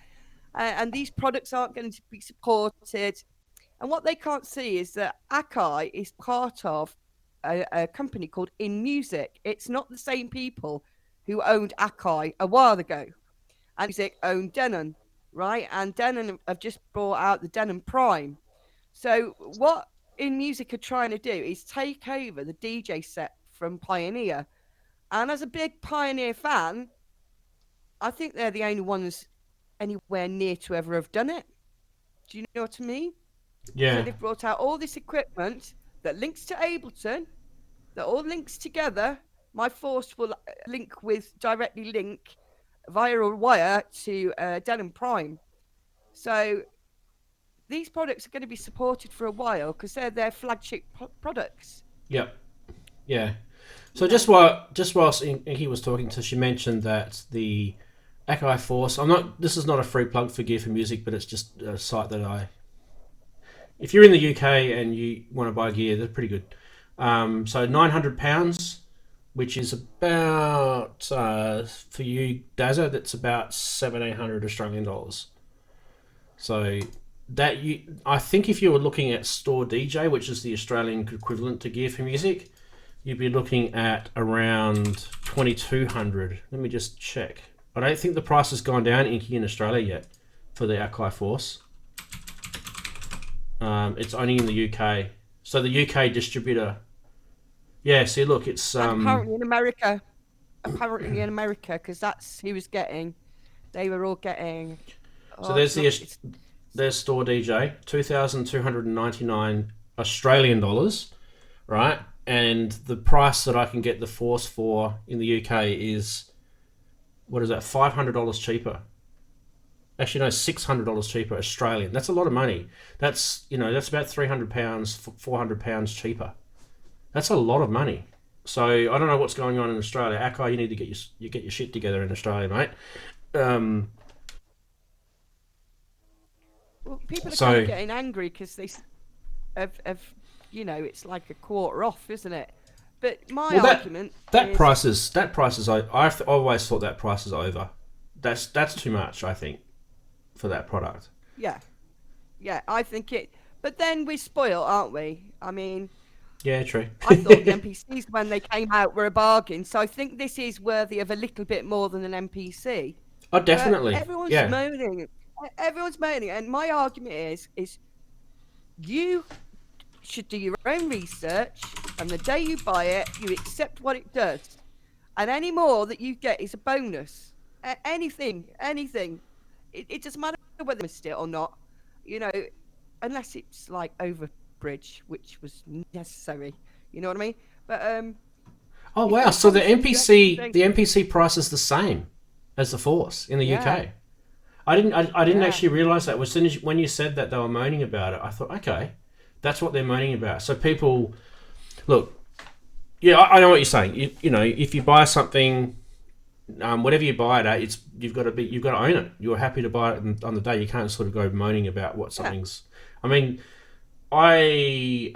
and these products aren't going to be supported. And what they can't see is that Akai is part of a company called In Music. It's not the same people who owned Akai a while ago. And Music owned Denon, right? And Denon have just brought out the Denon Prime. So what In Music are trying to do is take over the DJ set from Pioneer. And as a big Pioneer fan, I think they're the only ones anywhere near to ever have done it. Do you know what I mean? Yeah. So they've brought out all this equipment that links to Ableton, that all links together. My Force will directly link via a wire to Denon Prime. So these products are going to be supported for a while because they're their flagship products. Yep. Yeah. So just whilst he was talking, she mentioned that the Akai Force. This is not a free plug for Gear for Music, but it's just a site that if you're in the UK and you want to buy gear, they're pretty good. So £900, which is about for you, Dazza, that's about 1,700 Australian dollars. So I think if you were looking at Store DJ, which is the Australian equivalent to Gear for Music, you'd be looking at around 2,200. Let me just check. I don't think the price has gone down, Inky, in Australia yet for the Akai Force. It's only in the UK. So the UK distributor. Yeah, see, look, it's apparently in America. Because that's who was getting. They were all getting. So there's Store DJ, 2,299 Australian dollars, right? and the price that I can get the Force for in the UK is, what is that, $500 cheaper. Actually, no, $600 cheaper Australian. That's a lot of money. That's about £300, £400 cheaper. That's a lot of money. So I don't know what's going on in Australia. Akai, you need to get your shit together in Australia, mate. Well, people are kind of getting angry because they it's like a quarter off, isn't it? But my argument that price is I've always thought that price is over. That's too much, I think, for that product. Yeah, I think it. But then we're spoiled, aren't we? I mean, yeah, true. I thought the MPCs when they came out were a bargain, so I think this is worthy of a little bit more than an MPC. Oh, definitely. Everyone's moaning. Everyone's moaning, and my argument is you should do your own research, and the day you buy it, you accept what it does, and any more that you get is a bonus. Anything. It doesn't matter whether they missed it or not, unless it's like Overbridge, which was necessary. You know what I mean? But oh wow! So the MPC price is the same as the Force in the UK. I didn't actually realise that. As soon as when you said that they were moaning about it, I thought, okay, that's what they're moaning about. So people, look, yeah, I know what you're saying. If you buy something, whatever you buy it at, you've got to own it. You're happy to buy it on the day. You can't sort of go moaning about what something's. I mean, when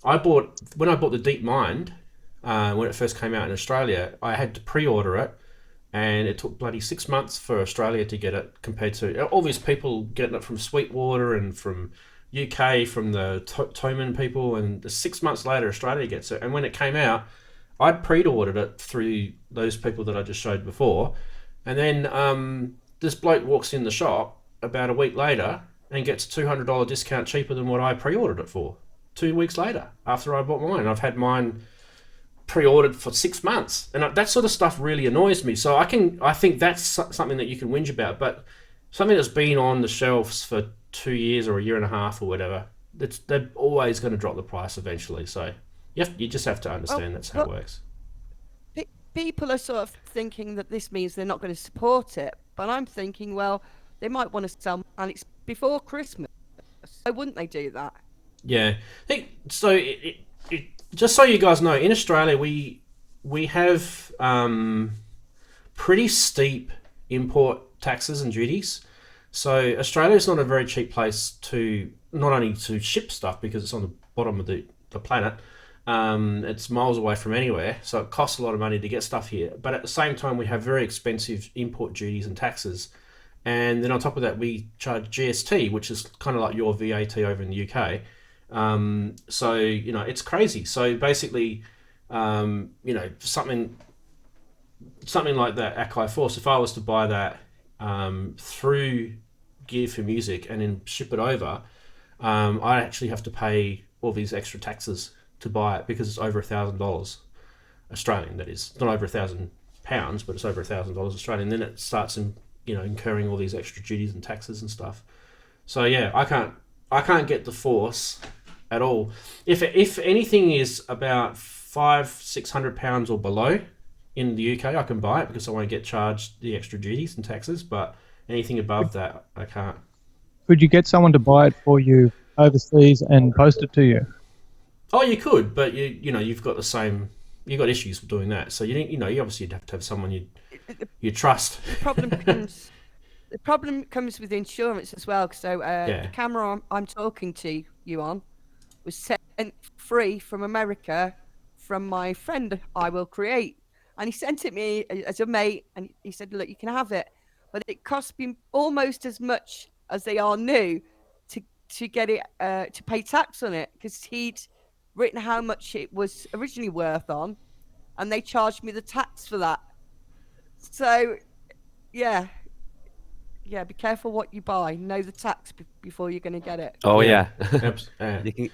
I bought the Deep Mind when it first came out in Australia, I had to pre-order it. And it took bloody 6 months for Australia to get it, compared to all these people getting it from Sweetwater and from UK, from the Toman people, and 6 months later Australia gets it. And when it came out, I'd pre-ordered it through those people that I just showed before. And then this bloke walks in the shop about a week later and gets a $200 discount cheaper than what I pre-ordered it for 2 weeks later after I bought mine. I've had mine pre-ordered for 6 months, and that sort of stuff really annoys me. So I think that's something that you can whinge about, but something that's been on the shelves for 2 years or a year and a half or whatever, they're always going to drop the price eventually. So you just have to understand that's how it works. People are sort of thinking that this means they're not going to support it, but I'm thinking, well, they might want to sell, and it's before Christmas. Why wouldn't they do that? Yeah, I think so. Just so you guys know, in Australia we have pretty steep import taxes and duties. So Australia is not a very cheap place to not only to ship stuff, because it's on the bottom of the planet. It's miles away from anywhere, so it costs a lot of money to get stuff here. But at the same time, we have very expensive import duties and taxes. And then on top of that, we charge GST, which is kind of like your VAT over in the UK. So it's crazy. So basically, something like that Akai Force, if I was to buy that through Gear for Music and then ship it over, I actually have to pay all these extra taxes to buy it, because it's over $1,000 Australian. That is, it's not over £1,000, but it's over $1,000 Australian. Then it starts incurring all these extra duties and taxes and stuff. So yeah, I can't get the Force at all. If anything is about £500-600 or below in the UK, I can buy it because I won't get charged the extra duties and taxes. But anything above that, I can't. Could you get someone to buy it for you overseas and post it to you? Oh, you could, but you've got issues with doing that. So you obviously have to have someone you trust. The problem comes with insurance as well. So the camera I'm talking to you on was sent free from America from my friend I Will Create. And he sent it me as a mate, and he said, look, you can have it. But it cost me almost as much as they are new to get it, to pay tax on it, because he'd written how much it was originally worth on, and they charged me the tax for that. So, yeah, be careful what you buy. Know the tax before you're going to get it. Oh yeah. You can.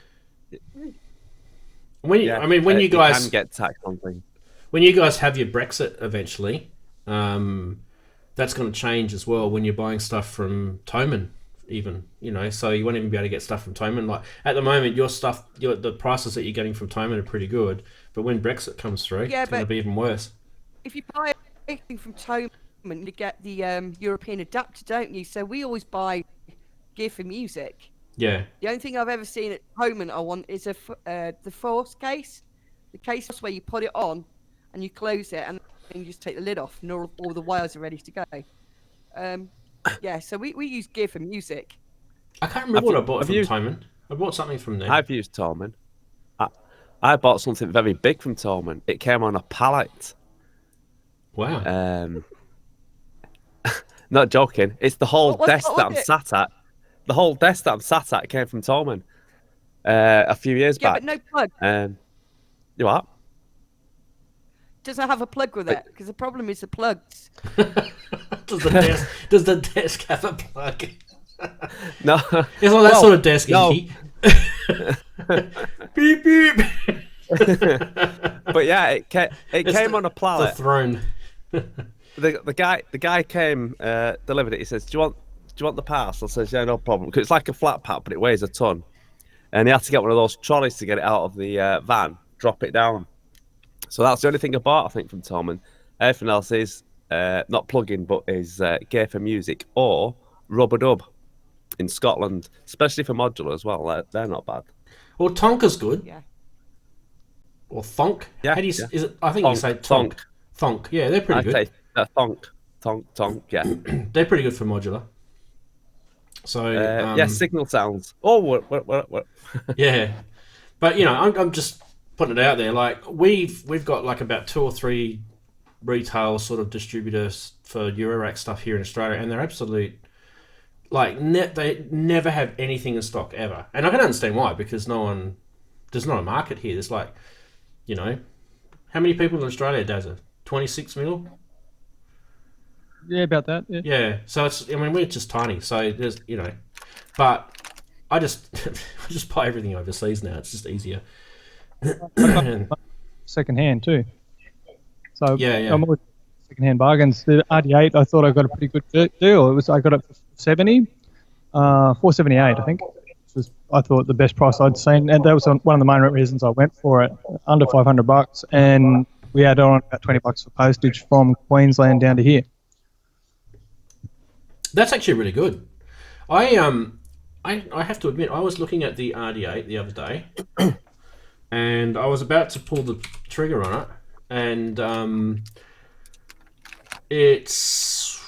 When you guys can get tax on things. When you guys have your Brexit eventually, that's going to change as well. When you're buying stuff from Toman, even, so you won't even be able to get stuff from Thomann. Like at the moment, the prices that you're getting from Thomann are pretty good, but when Brexit comes through, it's going to be even worse. If you buy anything from Thomann, you get the European adapter, don't you? So we always buy gear for music. Yeah. The only thing I've ever seen at Thomann I want is the Force case. The case where you put it on and you close it and you just take the lid off and all the wires are ready to go. Yeah, so we use gear for music. I can't remember what I bought from Thomann. I bought something from there. I've used Thomann. I bought something very big from Thomann. It came on a pallet. Wow. Not joking. It's the whole desk that I'm sat at. The whole desk that I'm sat at came from Thomann a few years back. Yeah, but no plug. You what? Doesn't have a plug with it, because the problem is the plugs. Does the desk have a plug? No. It's not that sort of desk, Inky. Beep, beep. But yeah, it came on a pallet. The throne. The guy came, delivered it. He says, "Do you want the parcel?" I says, "Yeah, no problem." Because it's like a flat pack, but it weighs a ton. And he had to get one of those trolleys to get it out of the van, drop it down. So that's the only thing I bought, I think, from Thomann. Everything else is not plug-in, but is gear for music or rub-a-dub in Scotland, especially for modular as well. They're not bad. Well, Tonka's good. Yeah. Or Thonk. Yeah. How do you? Yeah. Is it? I think you say Tonk. Thonk. Yeah, they're pretty good. I'd say Thonk. Yeah. They're pretty good for modular. So yeah, signal sounds. Oh, what? Yeah, but I'm just putting it out there. Like we've got like about 2 or 3 retail sort of distributors for Eurorack stuff here in Australia, and they're absolute like they never have anything in stock ever. And I can understand why, because there's not a market here. There's like, how many people in Australia does it? 26 mil. Yeah, about that. Yeah. Yeah, so we're just tiny. So there's, but I just buy everything overseas now. It's just easier. Secondhand too. So yeah. I'm always secondhand bargains. The RD8, I thought I got a pretty good deal. I got it for 478, I think. Which was, I thought, the best price I'd seen, and that was one of the main reasons I went for it. Under $500, and we added on about $20 for postage from Queensland down to here. That's actually really good. I have to admit, I was looking at the RD8 the other day, and I was about to pull the trigger on it, and it's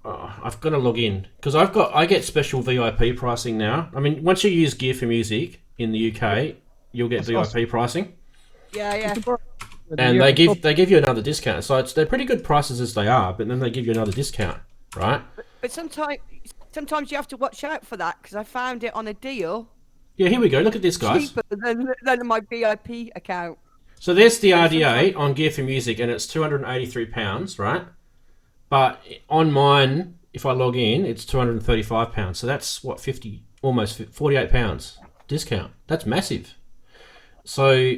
I've got to log in because I get special VIP pricing now. I mean, once you use Gear for Music in the UK, you'll get VIP pricing. Yeah. And they give you another discount. So they're pretty good prices as they are, but then they give you another discount, right? But sometimes you have to watch out for that, because I found it on a deal. Yeah, here we go. Look at this, guys. Cheaper than my VIP account. So there's the RD8 on Gear for Music, and it's £283, right? But on mine, if I log in, it's £235. So that's what, almost £48 discount. That's massive. So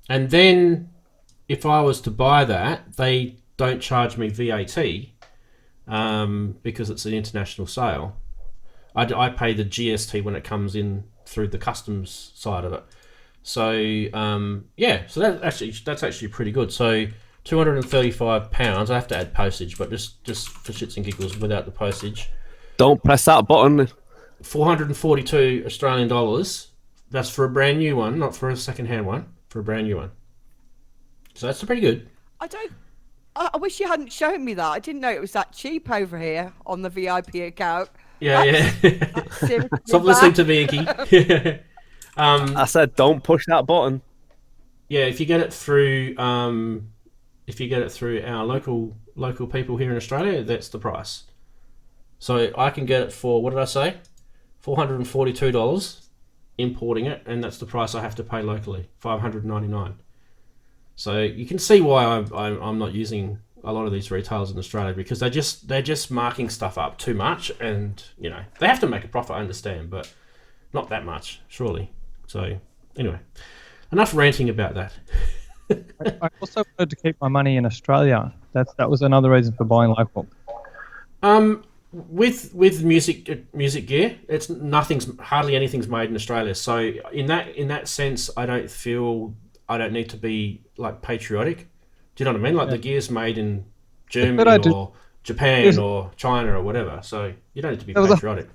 and then if I was to buy that, they don't charge me VAT because it's an international sale. I pay the GST when it comes in through the customs side of it. So so that's actually pretty good. So £235. I have to add postage, but just for shits and giggles, without the postage. Don't press that button. 442 Australian dollars. That's for a brand new one, not for a second-hand one. For a brand new one. So that's pretty good. I wish you hadn't shown me that. I didn't know it was that cheap over here on the VIP account. Yeah. Stop listening to me, Inky. I said don't push that button. Yeah, if you get it through our local people here in Australia, that's the price. So I can get it for, what did I say? $442 importing it, and that's the price I have to pay locally, $599. So you can see why I'm not using a lot of these retailers in Australia, because they're just marking stuff up too much, and they have to make a profit, I understand, but not that much, surely. So anyway, enough ranting about that. I also wanted to keep my money in Australia. That was another reason for buying local. with music gear, it's hardly anything's made in Australia. So in that sense, I don't feel I don't need to be like patriotic. Do you know what I mean? Like the gear's made in Germany or Japan or China or whatever. So you don't need to be patriotic.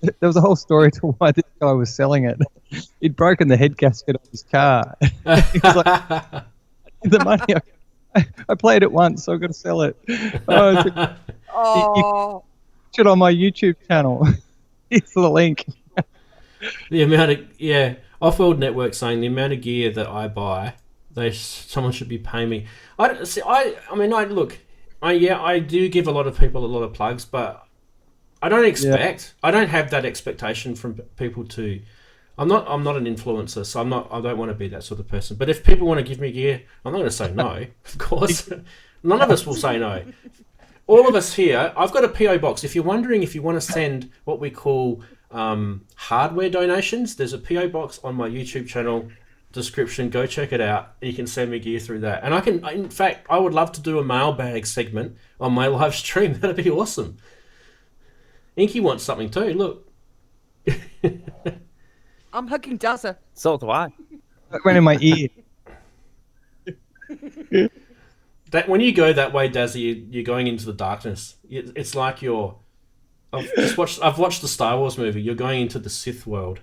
There was a whole story to why this guy was selling it. He'd broken the head gasket of his car. He was like, the money. I played it once, so I've got to sell it. You it on my YouTube channel. Here's the link. The amount of Off-World Network saying the amount of gear that I buy, someone should be paying me. I do give a lot of people a lot of plugs, but I don't have that expectation from people to. I'm not an influencer, so I don't want to be that sort of person. But if people want to give me gear, I'm not going to say no. Of course, none of us will say no. All of us here, I've got a PO box. If you're wondering if you want to send what we call hardware donations, there's a PO box on my YouTube channel description. Go check it out. You can send me gear through that. And in fact, I would love to do a mailbag segment on my live stream. That'd be awesome. Inky wants something too. Look. I'm hugging Dazza. So do I. That went in my ear. That when you go that way, Dazzy, you're going into the darkness. It's like I've watched the Star Wars movie. You're going into the Sith world.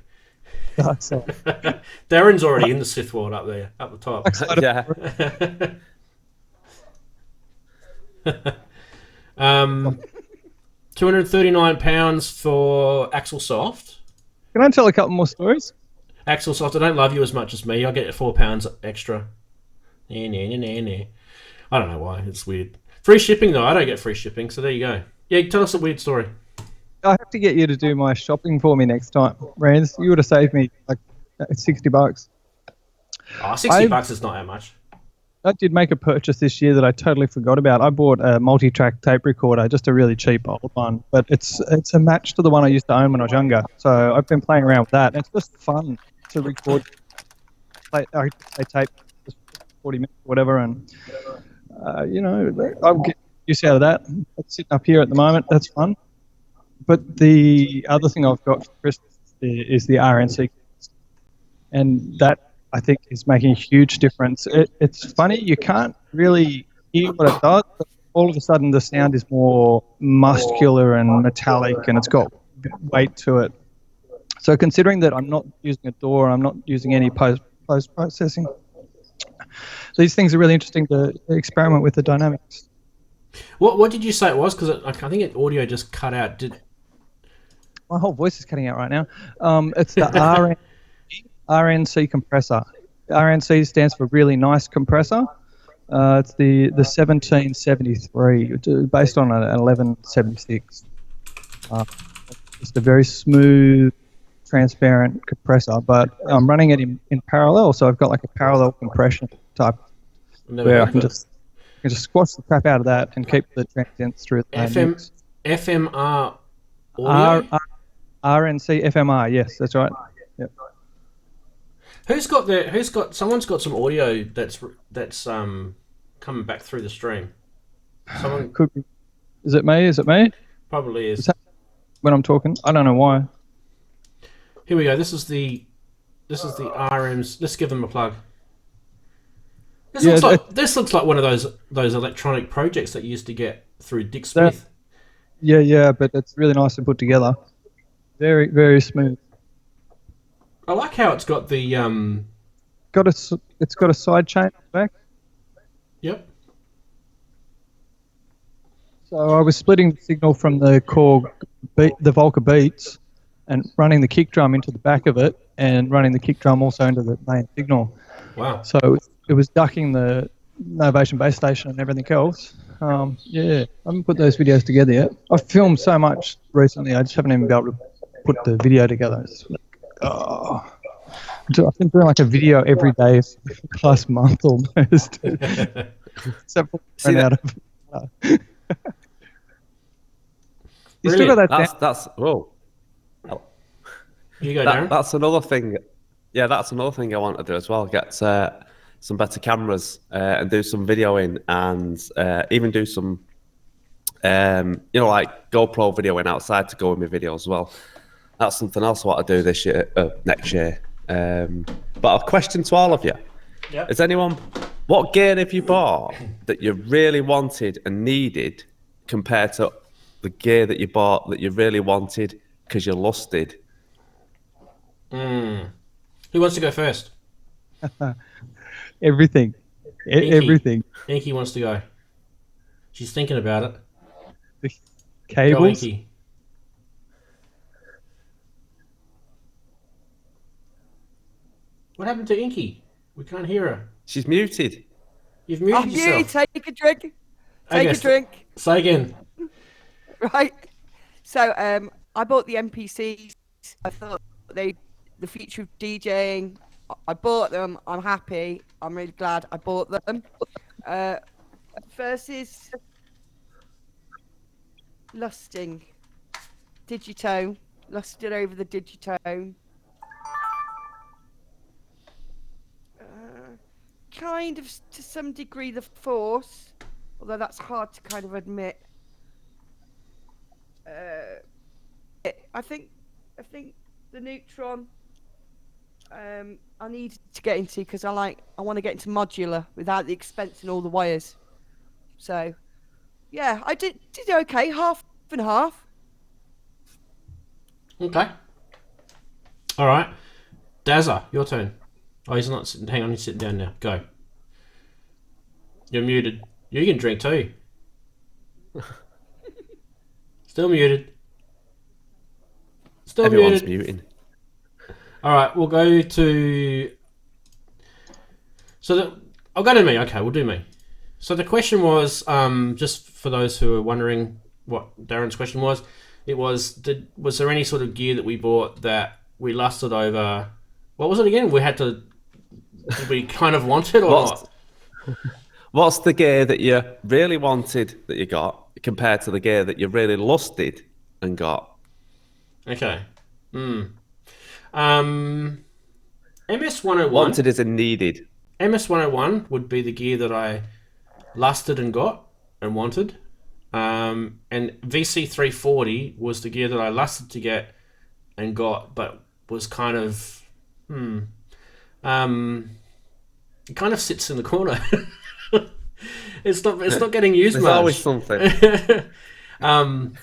Darren's already in the Sith world up there, up the top. Yeah. £239 for Axel Soft. Can I tell a couple more stories? Axel Soft, I don't love you as much as me. I get £4 extra. Nah. I don't know why. It's weird. Free shipping, though. I don't get free shipping, so there you go. Yeah, tell us a weird story. I have to get you to do my shopping for me next time, Rans. You would have saved me like $60. Oh, $60 is not that much. I did make a purchase this year that I totally forgot about. I bought a multi-track tape recorder, just a really cheap old one, but it's a match to the one I used to own when I was younger. So I've been playing around with that. It's just fun to record. I tape just 40 minutes or whatever, and I'll get use out of that. It's sitting up here at the moment. That's fun. But the other thing I've got for Christmas is the RNC, and that I think is making a huge difference. It's funny, you can't really hear what it does, but all of a sudden the sound is more muscular and metallic, and it's got weight to it. So considering that I'm not using a DAW, I'm not using any post-processing, these things are really interesting to experiment with the dynamics. What did you say it was? Because I think audio just cut out. My whole voice is cutting out right now. It's the RNC compressor. RNC stands for really nice compressor. It's the 1773, based on an 1176. It's a very smooth, transparent compressor, but I'm running it in parallel, so I've got like a parallel compression type where I can just squash the crap out of that and keep the transients through the mix. FMR audio? RNC FMR, yes, that's right. Yep. Someone's got some audio that's coming back through the stream. Someone could be. Is it me? Probably is. When I'm talking, I don't know why. Here we go. This is the RMs. Let's give them a plug. This looks like one of those electronic projects that you used to get through Dick Smith. Yeah, but it's really nice to put together. Very, very smooth. I like how it's got the It's got a side chain back. Yep. So I was splitting the signal from the Korg, the Volca Beats, and running the kick drum into the back of it, and running the kick drum also into the main signal. Wow. So it was ducking the Novation base station and everything else. I haven't put those videos together yet. I've filmed so much recently, I just haven't even been able to put the video together. I've been doing like a video every day for the last month almost. Except for you still got that. That's whoa. You go, Darren. That's another thing. Yeah, that's another thing I want to do as well. Get some better cameras and do some videoing, and even do some You know, like GoPro videoing outside to go in my video as well. That's something else I want to do this year, next year. But a question to all of you. Yep. Is anyone, what gear have you bought that you really wanted and needed compared to the gear that you bought that you really wanted because you lusted? Who wants to go first? Everything. Everything. Inky wants to go. She's thinking about it. The Go, cables. Inky. What happened to Inky? We can't hear her. She's muted. You've muted yourself. Take a drink. Okay, Take a drink. Say again. Right. So I bought the MPCs. I thought the future of DJing. I bought them. I'm happy. I'm really glad I bought them. Versus lusting. Digitone. Lusted over the Digitone. Kind of to some degree the Force, although that's hard to kind of admit. I think the Neutron I need to get into because I want to get into modular without the expense and all the wires. So yeah, I did okay, half and half. Okay. All right. Dazza, your turn. Oh, he's not sitting. Hang on, he's sitting down now. Go. You're muted. You can drink too. Still muted. Still Everyone's muted. muting. All right, we'll go to. I'll go to me. Okay, we'll do me. So the question was, just for those who are wondering what Darren's question was, it was, was there any sort of gear that we bought that we lusted over? What was it again? Did we kind of wanted or not? What's the gear that you really wanted that you got compared to the gear that you really lusted and got? Okay. MS-101. Wanted is a needed. MS-101 would be the gear that I lusted and got and wanted. And VC-340 was the gear that I lusted to get and got, but was kind of... it kind of sits in the corner. It's not getting used There's much. always something.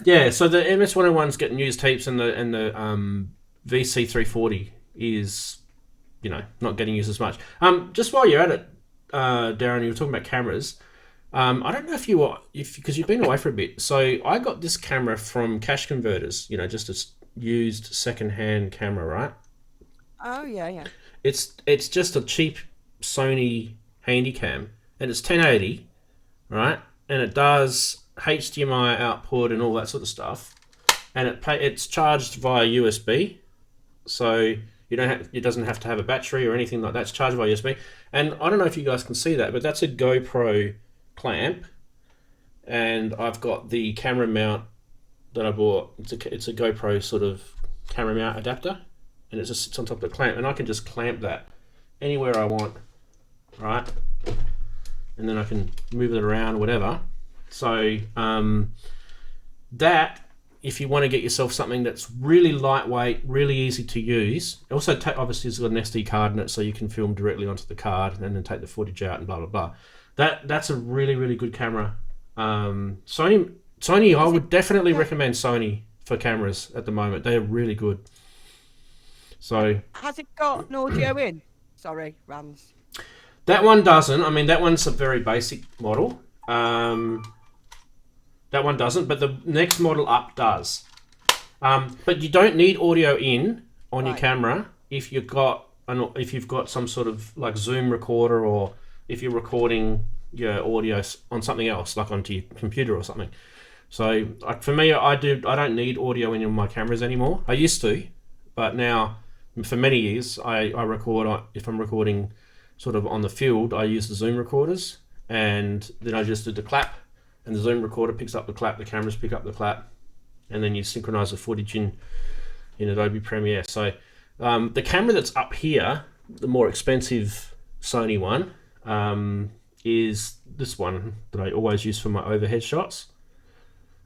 Yeah, so the MS-101's getting used heaps, and the VC-340 is, not getting used as much. Just while you're at it, Darren, you were talking about cameras. I don't know because you've been away for a bit. So I got this camera from Cash Converters, just a used second-hand camera, right? Oh yeah. It's just a cheap Sony Handycam, and it's 1080, right? And it does HDMI output and all that sort of stuff, and it's charged via USB, so it doesn't have to have a battery or anything like that. It's charged via USB, and I don't know if you guys can see that, but that's a GoPro clamp, and I've got the camera mount that I bought. It's a GoPro sort of camera mount adapter, and it just sits on top of the clamp, and I can just clamp that anywhere I want, right? And then I can move it around, whatever. So that, if you want to get yourself something that's really lightweight, really easy to use, also obviously it's got an SD card in it, so you can film directly onto the card and then take the footage out and blah blah blah. That's a really, really good camera. Sony, I would definitely recommend Sony for cameras at the moment. They are really good. So Has it got an audio in? Sorry, Rams. that one doesn't. I mean, that one's a very basic model. That one doesn't, but the next model up does. But you don't need audio in on your camera if you've got some sort of like Zoom recorder, or if you're recording your audio on something else, like onto your computer or something. So for me, I don't need audio in my cameras anymore. I used to, but now for many years I record, if I'm recording sort of on the field, I use the Zoom recorders, and then I just do the clap, and the Zoom recorder picks up the clap, the cameras pick up the clap, and then you synchronize the footage in Adobe Premiere. So the camera that's up here, the more expensive Sony one, is this one that I always use for my overhead shots.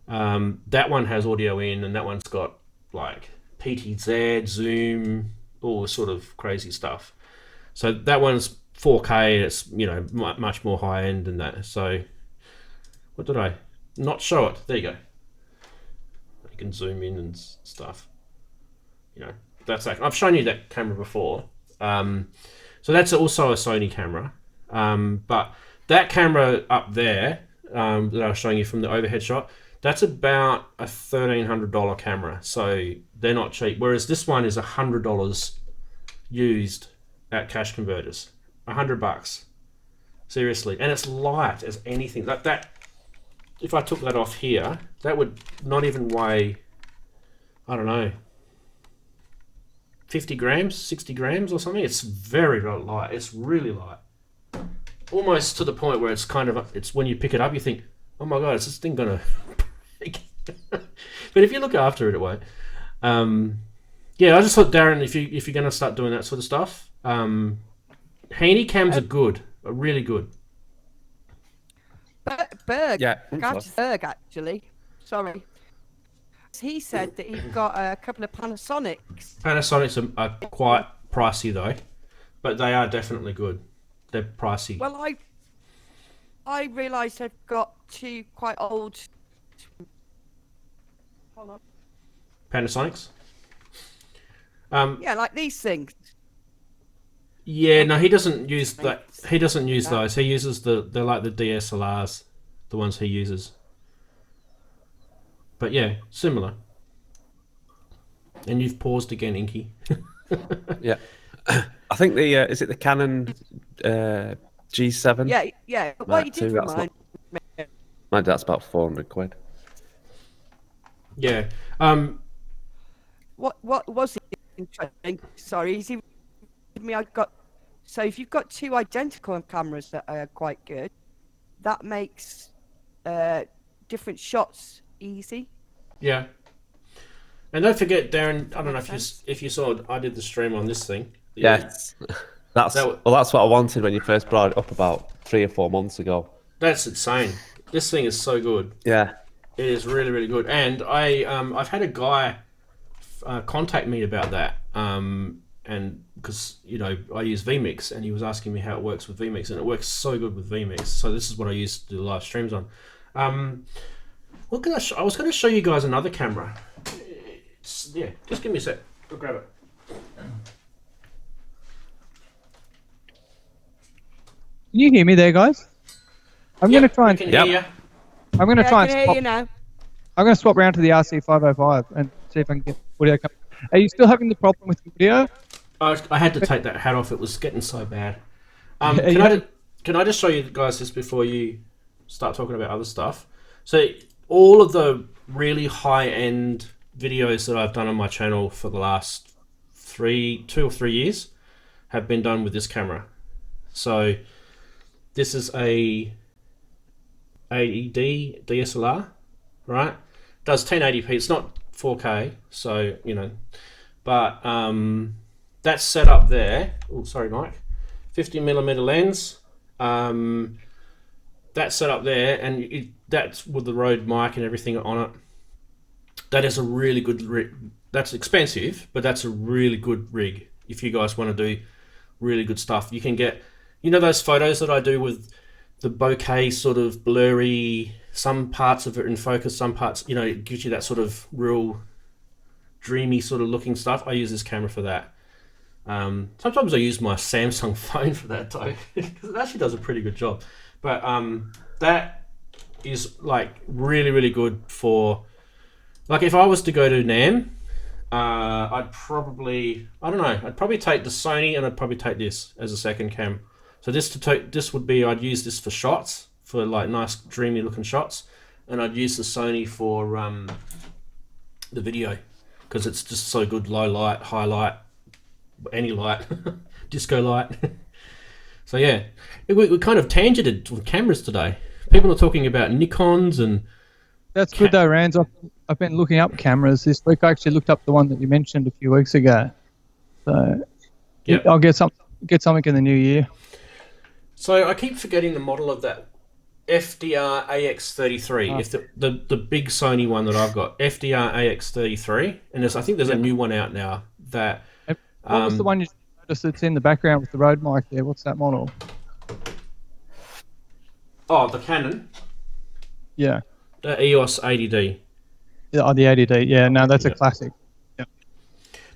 That one has audio in, and that one's got like PTZ, Zoom, all this sort of crazy stuff. So that one's 4K. It's much more high end than that. So what did I not show it? There you go. You can zoom in and stuff. That's that. I've shown you that camera before. So that's also a Sony camera. But that camera up there that I was showing you from the overhead shot, that's about a $1,300 camera. So they're not cheap. Whereas this one is $100 used at Cash Converters. $100. Seriously. And it's light as anything. That if I took that off here, that would not even weigh, I don't know, 50 grams, 60 grams or something. It's very light. It's really light. Almost to the point where it's kind of, it's when you pick it up, you think, oh my God, is this thing going to break? But if you look after it, it won't. Yeah, I just thought, Darren, if you're going to start doing that sort of stuff, handy cams are good, are really good. Berg, Yeah, Berg, actually. Sorry. He said that he got a couple of Panasonics. Panasonics are quite pricey though, but they are definitely good. They're pricey. Well, I realised I've got two quite old. Hold on. Panasonics. Yeah, like these things. Yeah, no, he doesn't use that. He doesn't use those. He uses they're like the DSLRs, the ones he uses. But yeah, similar. And you've paused again, Inky. Yeah. I think the is it the Canon G7? Yeah. What you did remind me. That's about 400 quid. Yeah. What was it interesting? Sorry, is he me? I got. So if you've got two identical cameras that are quite good, that makes different shots easy. Yeah. And don't forget, Darren. I don't know if you saw. I did the stream on this thing. Yes. That's what I wanted when you first brought it up about 3 or 4 months ago. That's insane. This thing is so good. Yeah. It is really, really good. And I've had a guy contact me about that. And because I use vMix, and he was asking me how it works with vMix, and it works so good with vMix. So this is what I use to do live streams on. What can I was going to show you guys another camera. Yeah, just give me a sec. I'll grab it. Can you hear me there, guys? I'm going to try and. Can hear you. I'm going to try and hear swap. you now. I'm going to swap around to the RC505 and see if I can get audio. Are you still having the problem with audio? I had to take that hat off. It was getting so bad. Can I just show you guys this before you start talking about other stuff? So all of the really high-end videos that I've done on my channel for the last 2 or 3 years have been done with this camera. So this is a AED DSLR, right? Does 1080p. It's not 4K, so but that's set up there. Oh, sorry, Mike. 50mm lens. That's set up there, and that's with the Rode mic and everything on it. That is a really good rig. That's expensive, but that's a really good rig. If you guys want to do really good stuff, you can get, those photos that I do with the bokeh sort of blurry, some parts of it in focus, some parts, it gives you that sort of real dreamy sort of looking stuff. I use this camera for that. Sometimes I use my Samsung phone for that though, because it actually does a pretty good job. But that is like really, really good for, like if I was to go to NAMM, I'd probably take the Sony, and I'd probably take this as a second cam. So this would be, I'd use this for shots, for like nice dreamy looking shots, and I'd use the Sony for the video, because it's just so good, low light, high light, any light, disco light. So yeah, we kind of tangented with cameras today. People are talking about Nikons and... That's good though, Rands. I've been looking up cameras this week. I actually looked up the one that you mentioned a few weeks ago. So yep. I'll get something in the new year. So I keep forgetting the model of that FDR AX33. If the big Sony one that I've got, FDR AX33, and I think there's a new one out now that. What was the one you noticed that's in the background with the Rode mic there? What's that model? Oh, the Canon. Yeah. The EOS 80D. Yeah, the 80D. Yeah, no, that's a classic. Yeah.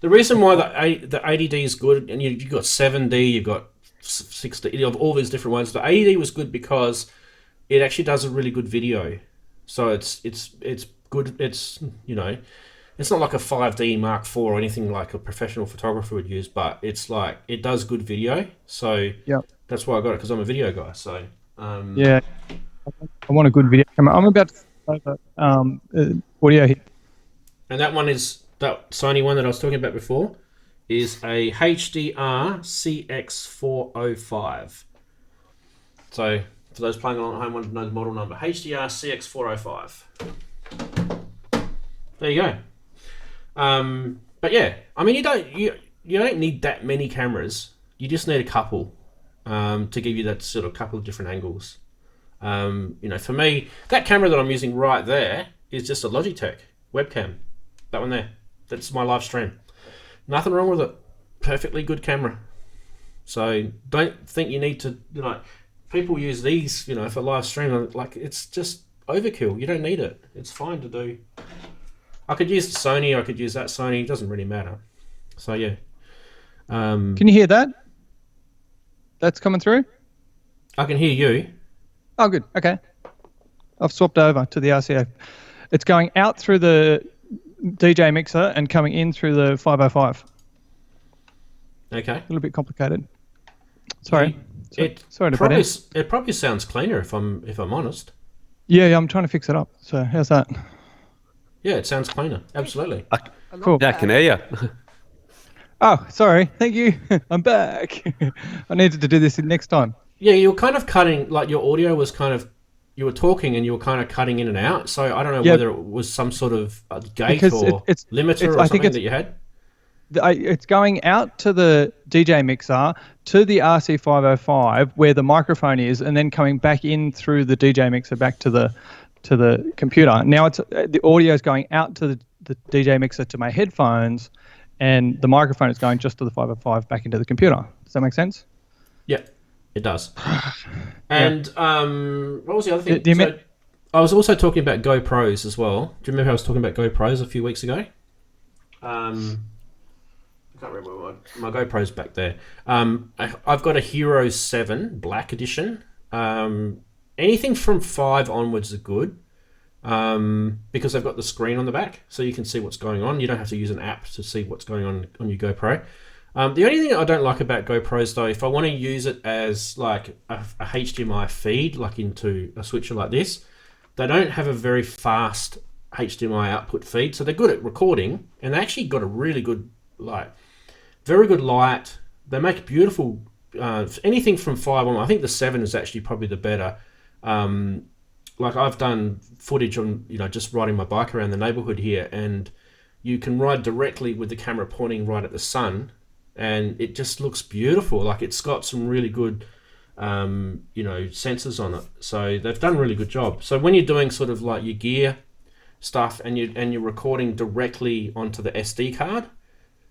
The reason why the 80D is good, and you've got 7D, you've got 6D, you have all these different ones. The 80D was good because it actually does a really good video. So it's good. It's it's not like a 5D Mark IV or anything like a professional photographer would use, but it's like it does good video. So that's why I got it, because I'm a video guy. So yeah, I want a good video camera. I'm about to over audio here. And that one is that Sony one that I was talking about before is a HDR CX405. So for those playing along at home, want to know the model number, HDR CX405. There you go. But yeah, I mean, you don't need that many cameras. You just need a couple to give you that sort of couple of different angles. For me, that camera that I'm using right there is just a Logitech webcam. That one there. That's my live stream. Nothing wrong with it. Perfectly good camera. So don't think you need to, people use these, for live stream. Like, it's just overkill. You don't need it. It's fine to do. I could use the Sony, I could use that Sony. It doesn't really matter. So yeah. Can you hear that? That's coming through? I can hear you. Oh, good. Okay. I've swapped over to the RCA. It's going out through the DJ mixer and coming in through the 505. Okay. A little bit complicated. Sorry. Sorry to probably, butt in. it probably sounds cleaner if I'm honest. Yeah, I'm trying to fix it up. So how's that? Yeah, it sounds cleaner. Absolutely. Cool. Yeah, I can hear you. Oh, sorry. Thank you. I'm back. I needed to do this next time. Yeah, you were kind of cutting, like your audio was kind of, you were talking and you were kind of cutting in and out. So I don't know whether it was some sort of gate or limiter or something that you had. It's going out to the DJ mixer, to the RC505 where the microphone is, and then coming back in through the DJ mixer back to the computer. Now the audio is going out to the DJ mixer to my headphones, and the microphone is going just to the 505 back into the computer. Does that make sense? Yeah, it does. And what was the other thing? I was also talking about GoPros as well. Do you remember I was talking about GoPros a few weeks ago? I can't remember my GoPro's back there. I've got a Hero 7 Black Edition. Anything from 5 onwards are good because they've got the screen on the back, so you can see what's going on. You don't have to use an app to see what's going on your GoPro. The only thing I don't like about GoPros, though, if I want to use it as like a HDMI feed, like into a switcher like this, they don't have a very fast HDMI output feed. So they're good at recording, and they actually got a really good, very good light. They make beautiful, anything from 5 on. I think the 7 is actually probably the better. Like I've done footage on, just riding my bike around the neighborhood here, and you can ride directly with the camera pointing right at the sun, and it just looks beautiful. Like it's got some really good, sensors on it. So they've done a really good job. So when you're doing sort of like your gear stuff and you're recording directly onto the SD card,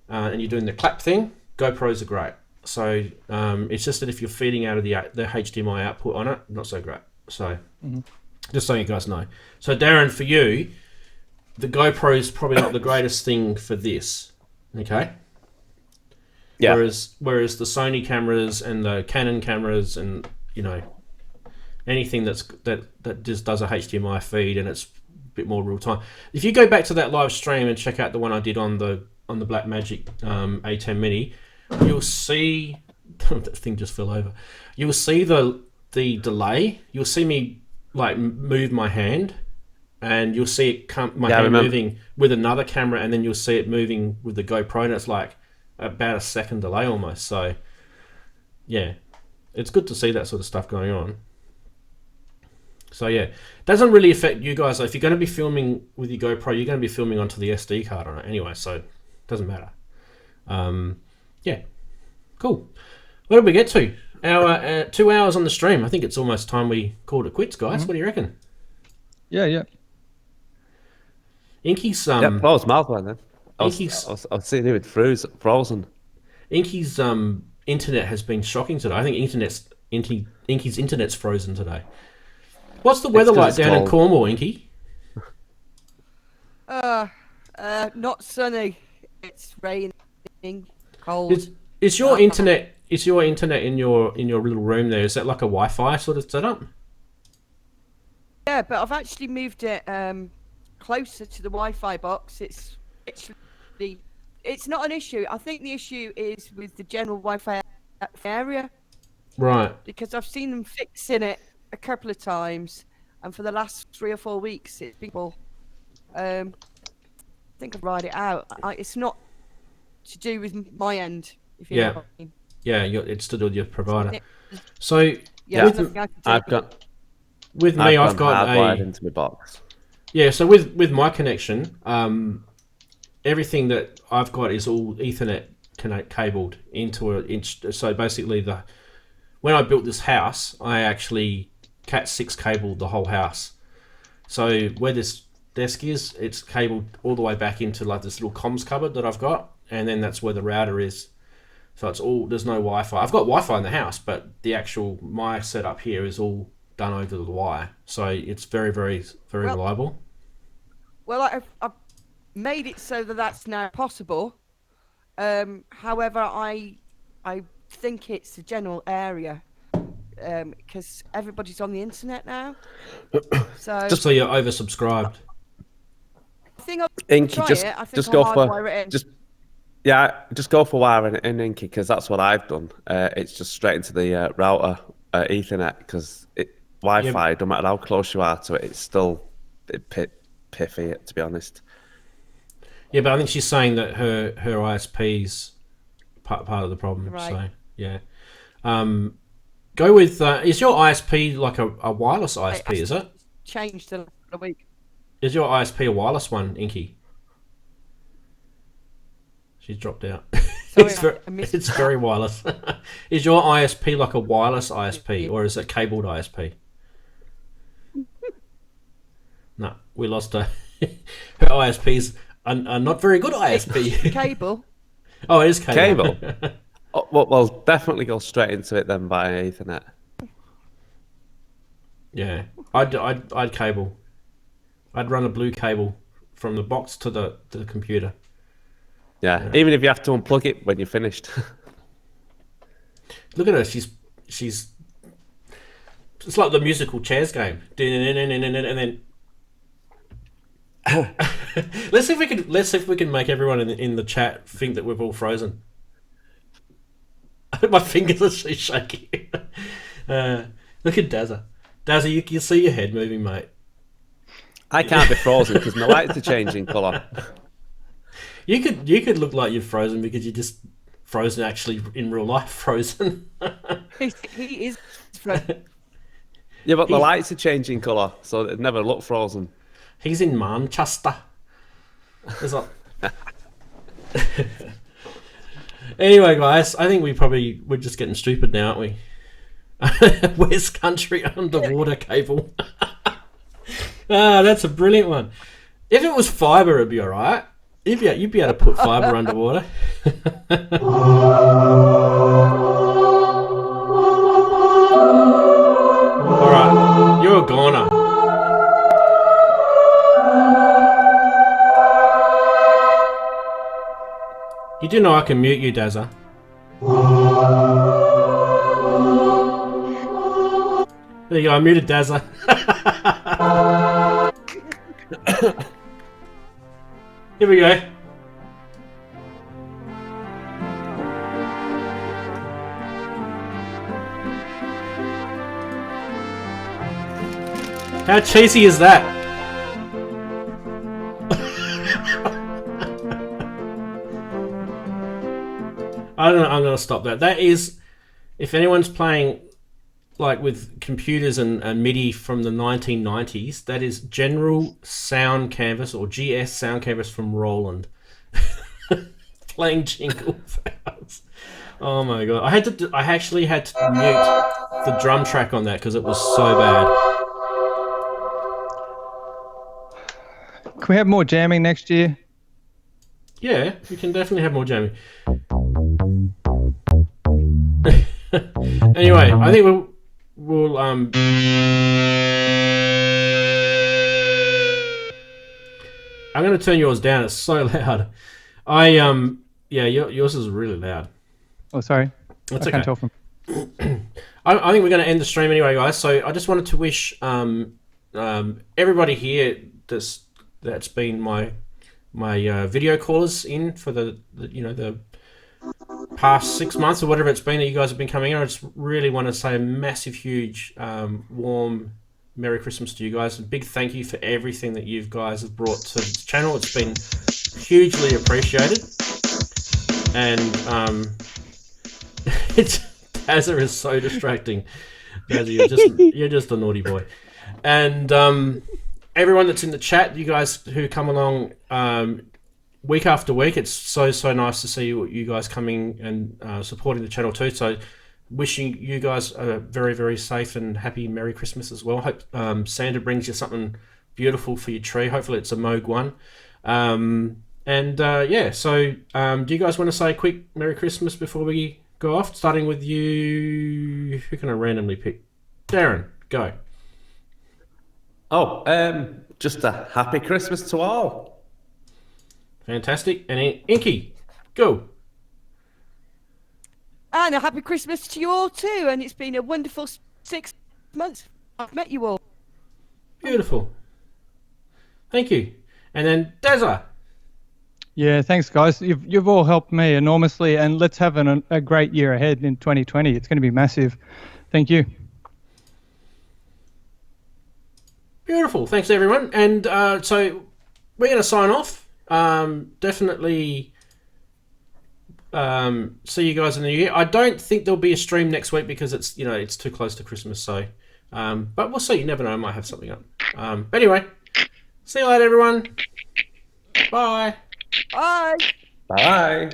and you're doing the clap thing, GoPros are great. So it's just that if you're feeding out of the HDMI output on it, not so great. So just so you guys know. So Darren, for you, the GoPro is probably not the greatest thing for this. Okay. Yeah. Whereas the Sony cameras and the Canon cameras and anything that just does a HDMI feed and it's a bit more real time. If you go back to that live stream and check out the one I did on the Blackmagic A10 Mini, you'll see that thing just fell over. You'll see the delay. You'll see me move my hand, and you'll see it hand moving with another camera, and then you'll see it moving with the GoPro, and it's like about a second delay almost. So yeah, it's good to see that sort of stuff going on. So yeah, it doesn't really affect you guys. If you're going to be filming with your GoPro, you're going to be filming onto the SD card on it anyway, so it doesn't matter. Yeah, cool. What did we get to? Our 2 hours on the stream. I think it's almost time we called it quits, guys. What do you reckon? Yeah. Inky's Yep, close mouth one then. I Inky's was sitting here with frozen. Inky's internet has been shocking today. I think Inky's internet's frozen today. What's the weather like down in Cornwall, Inky? Not sunny. It's raining, cold. Is your internet in your little room there? Is that like a Wi-Fi sort of setup? Yeah, but I've actually moved it closer to the Wi-Fi box. It's not an issue. I think the issue is with the general Wi-Fi area. Right. Because I've seen them fixing it a couple of times, and for the last 3 or 4 weeks, it's people. I think I've ride it out. It's not to do with my end. If you know what I mean. Yeah, it's to do with your provider. So I've got hardwired into my box. Yeah, so with my connection, everything that I've got is all Ethernet cabled into so basically when I built this house, I actually Cat6 cabled the whole house. So where this desk is, it's cabled all the way back into like this little comms cupboard that I've got, and then that's where the router is. So there's no Wi-Fi. I've got Wi-Fi in the house, but my setup here is all done over the wire. So it's very, very, very reliable. Well, I've made it so that's now possible. However, I think it's a general area because everybody's on the internet now. So just so you're oversubscribed. I think I'll Inky, try just it. I think just I'll go for hardwire it in. just go for wiring it in, Inky, because that's what I've done. It's just straight into the router Ethernet, because Wi-Fi, no matter how close you are to it, it's still piffy, to be honest. Yeah, but I think she's saying that her ISP's part of the problem. Right. So yeah, go with is your ISP like a wireless ISP? Is it changed in a week? Is your ISP a wireless one, Inky? She's dropped out. Sorry, it's very wireless. Is your ISP like a wireless ISP or is it cabled ISP? No, we lost her. Her ISPs are not very good ISP. Cable. Oh, it is cable. Well, definitely go straight into it then via Ethernet. Yeah, I'd cable. I'd run a blue cable from the box to the computer. Yeah, even if you have to unplug it when you're finished. Look at her. She's. It's like the musical chairs game. And then. Let's see if we can make everyone in the chat think that we've all frozen. My fingers are shaking. Look at Dazza. Dazza, you can see your head moving, mate. I can't be frozen because my lights are changing colour. You could look like you're frozen because you're just frozen actually in real life frozen. He is frozen. Yeah, but the lights are changing colour, so it never look frozen. He's in Manchester. Anyway, guys, I think we're just getting stupid now, aren't we? West Country underwater cable. That's a brilliant one. If it was fibre, it'd be all right. You'd be able to put fibre underwater. All right, you're a goner. You do know I can mute you, Dazza. There you go, I muted Dazza. Here we go. How cheesy is that? I'm going to stop that. That is, if anyone's playing like with computers and MIDI from the 1990s, that is General Sound Canvas or GS Sound Canvas from Roland. Playing jingle bells. Oh my god! I actually had to mute the drum track on that because it was so bad. Can we have more jamming next year? Yeah, we can definitely have more jamming. Anyway, I think we'll I'm going to turn yours down. It's so loud. Yeah, yours is really loud. Oh, sorry. That's I okay. can't tell from. I think we're going to end the stream anyway, guys. So I just wanted to wish everybody here that's been my video callers in for the past 6 months or whatever it's been that you guys have been coming in. I just really want to say a massive, huge, warm Merry Christmas to you guys. A big thank you for everything that you guys have brought to this channel. It's been hugely appreciated. And Tazza is so distracting. Tazza, you're just a naughty boy. And everyone that's in the chat, you guys who come along week after week, it's so nice to see you guys coming and supporting the channel too. So wishing you guys a very, very safe and happy Merry Christmas as well. Hope Santa brings you something beautiful for your tree. Hopefully it's a Moog one. Yeah, so do you guys want to say a quick Merry Christmas before we go off? Starting with you. Who can I randomly pick? Darren, go. Oh, just a happy Christmas to all. Fantastic. And Inky, go. And a happy Christmas to you all too. And it's been a wonderful 6 months. I've met you all. Beautiful. Thank you. And then Dazza. Yeah, thanks, guys. You've all helped me enormously, and let's have a great year ahead in 2020. It's going to be massive. Thank you. Beautiful. Thanks, everyone. And so we're going to sign off. Definitely see you guys in the new year. I don't think there'll be a stream next week because it's too close to Christmas. So, but we'll see. You never know. I might have something up. But anyway, see you later, everyone. Bye. Bye. Bye.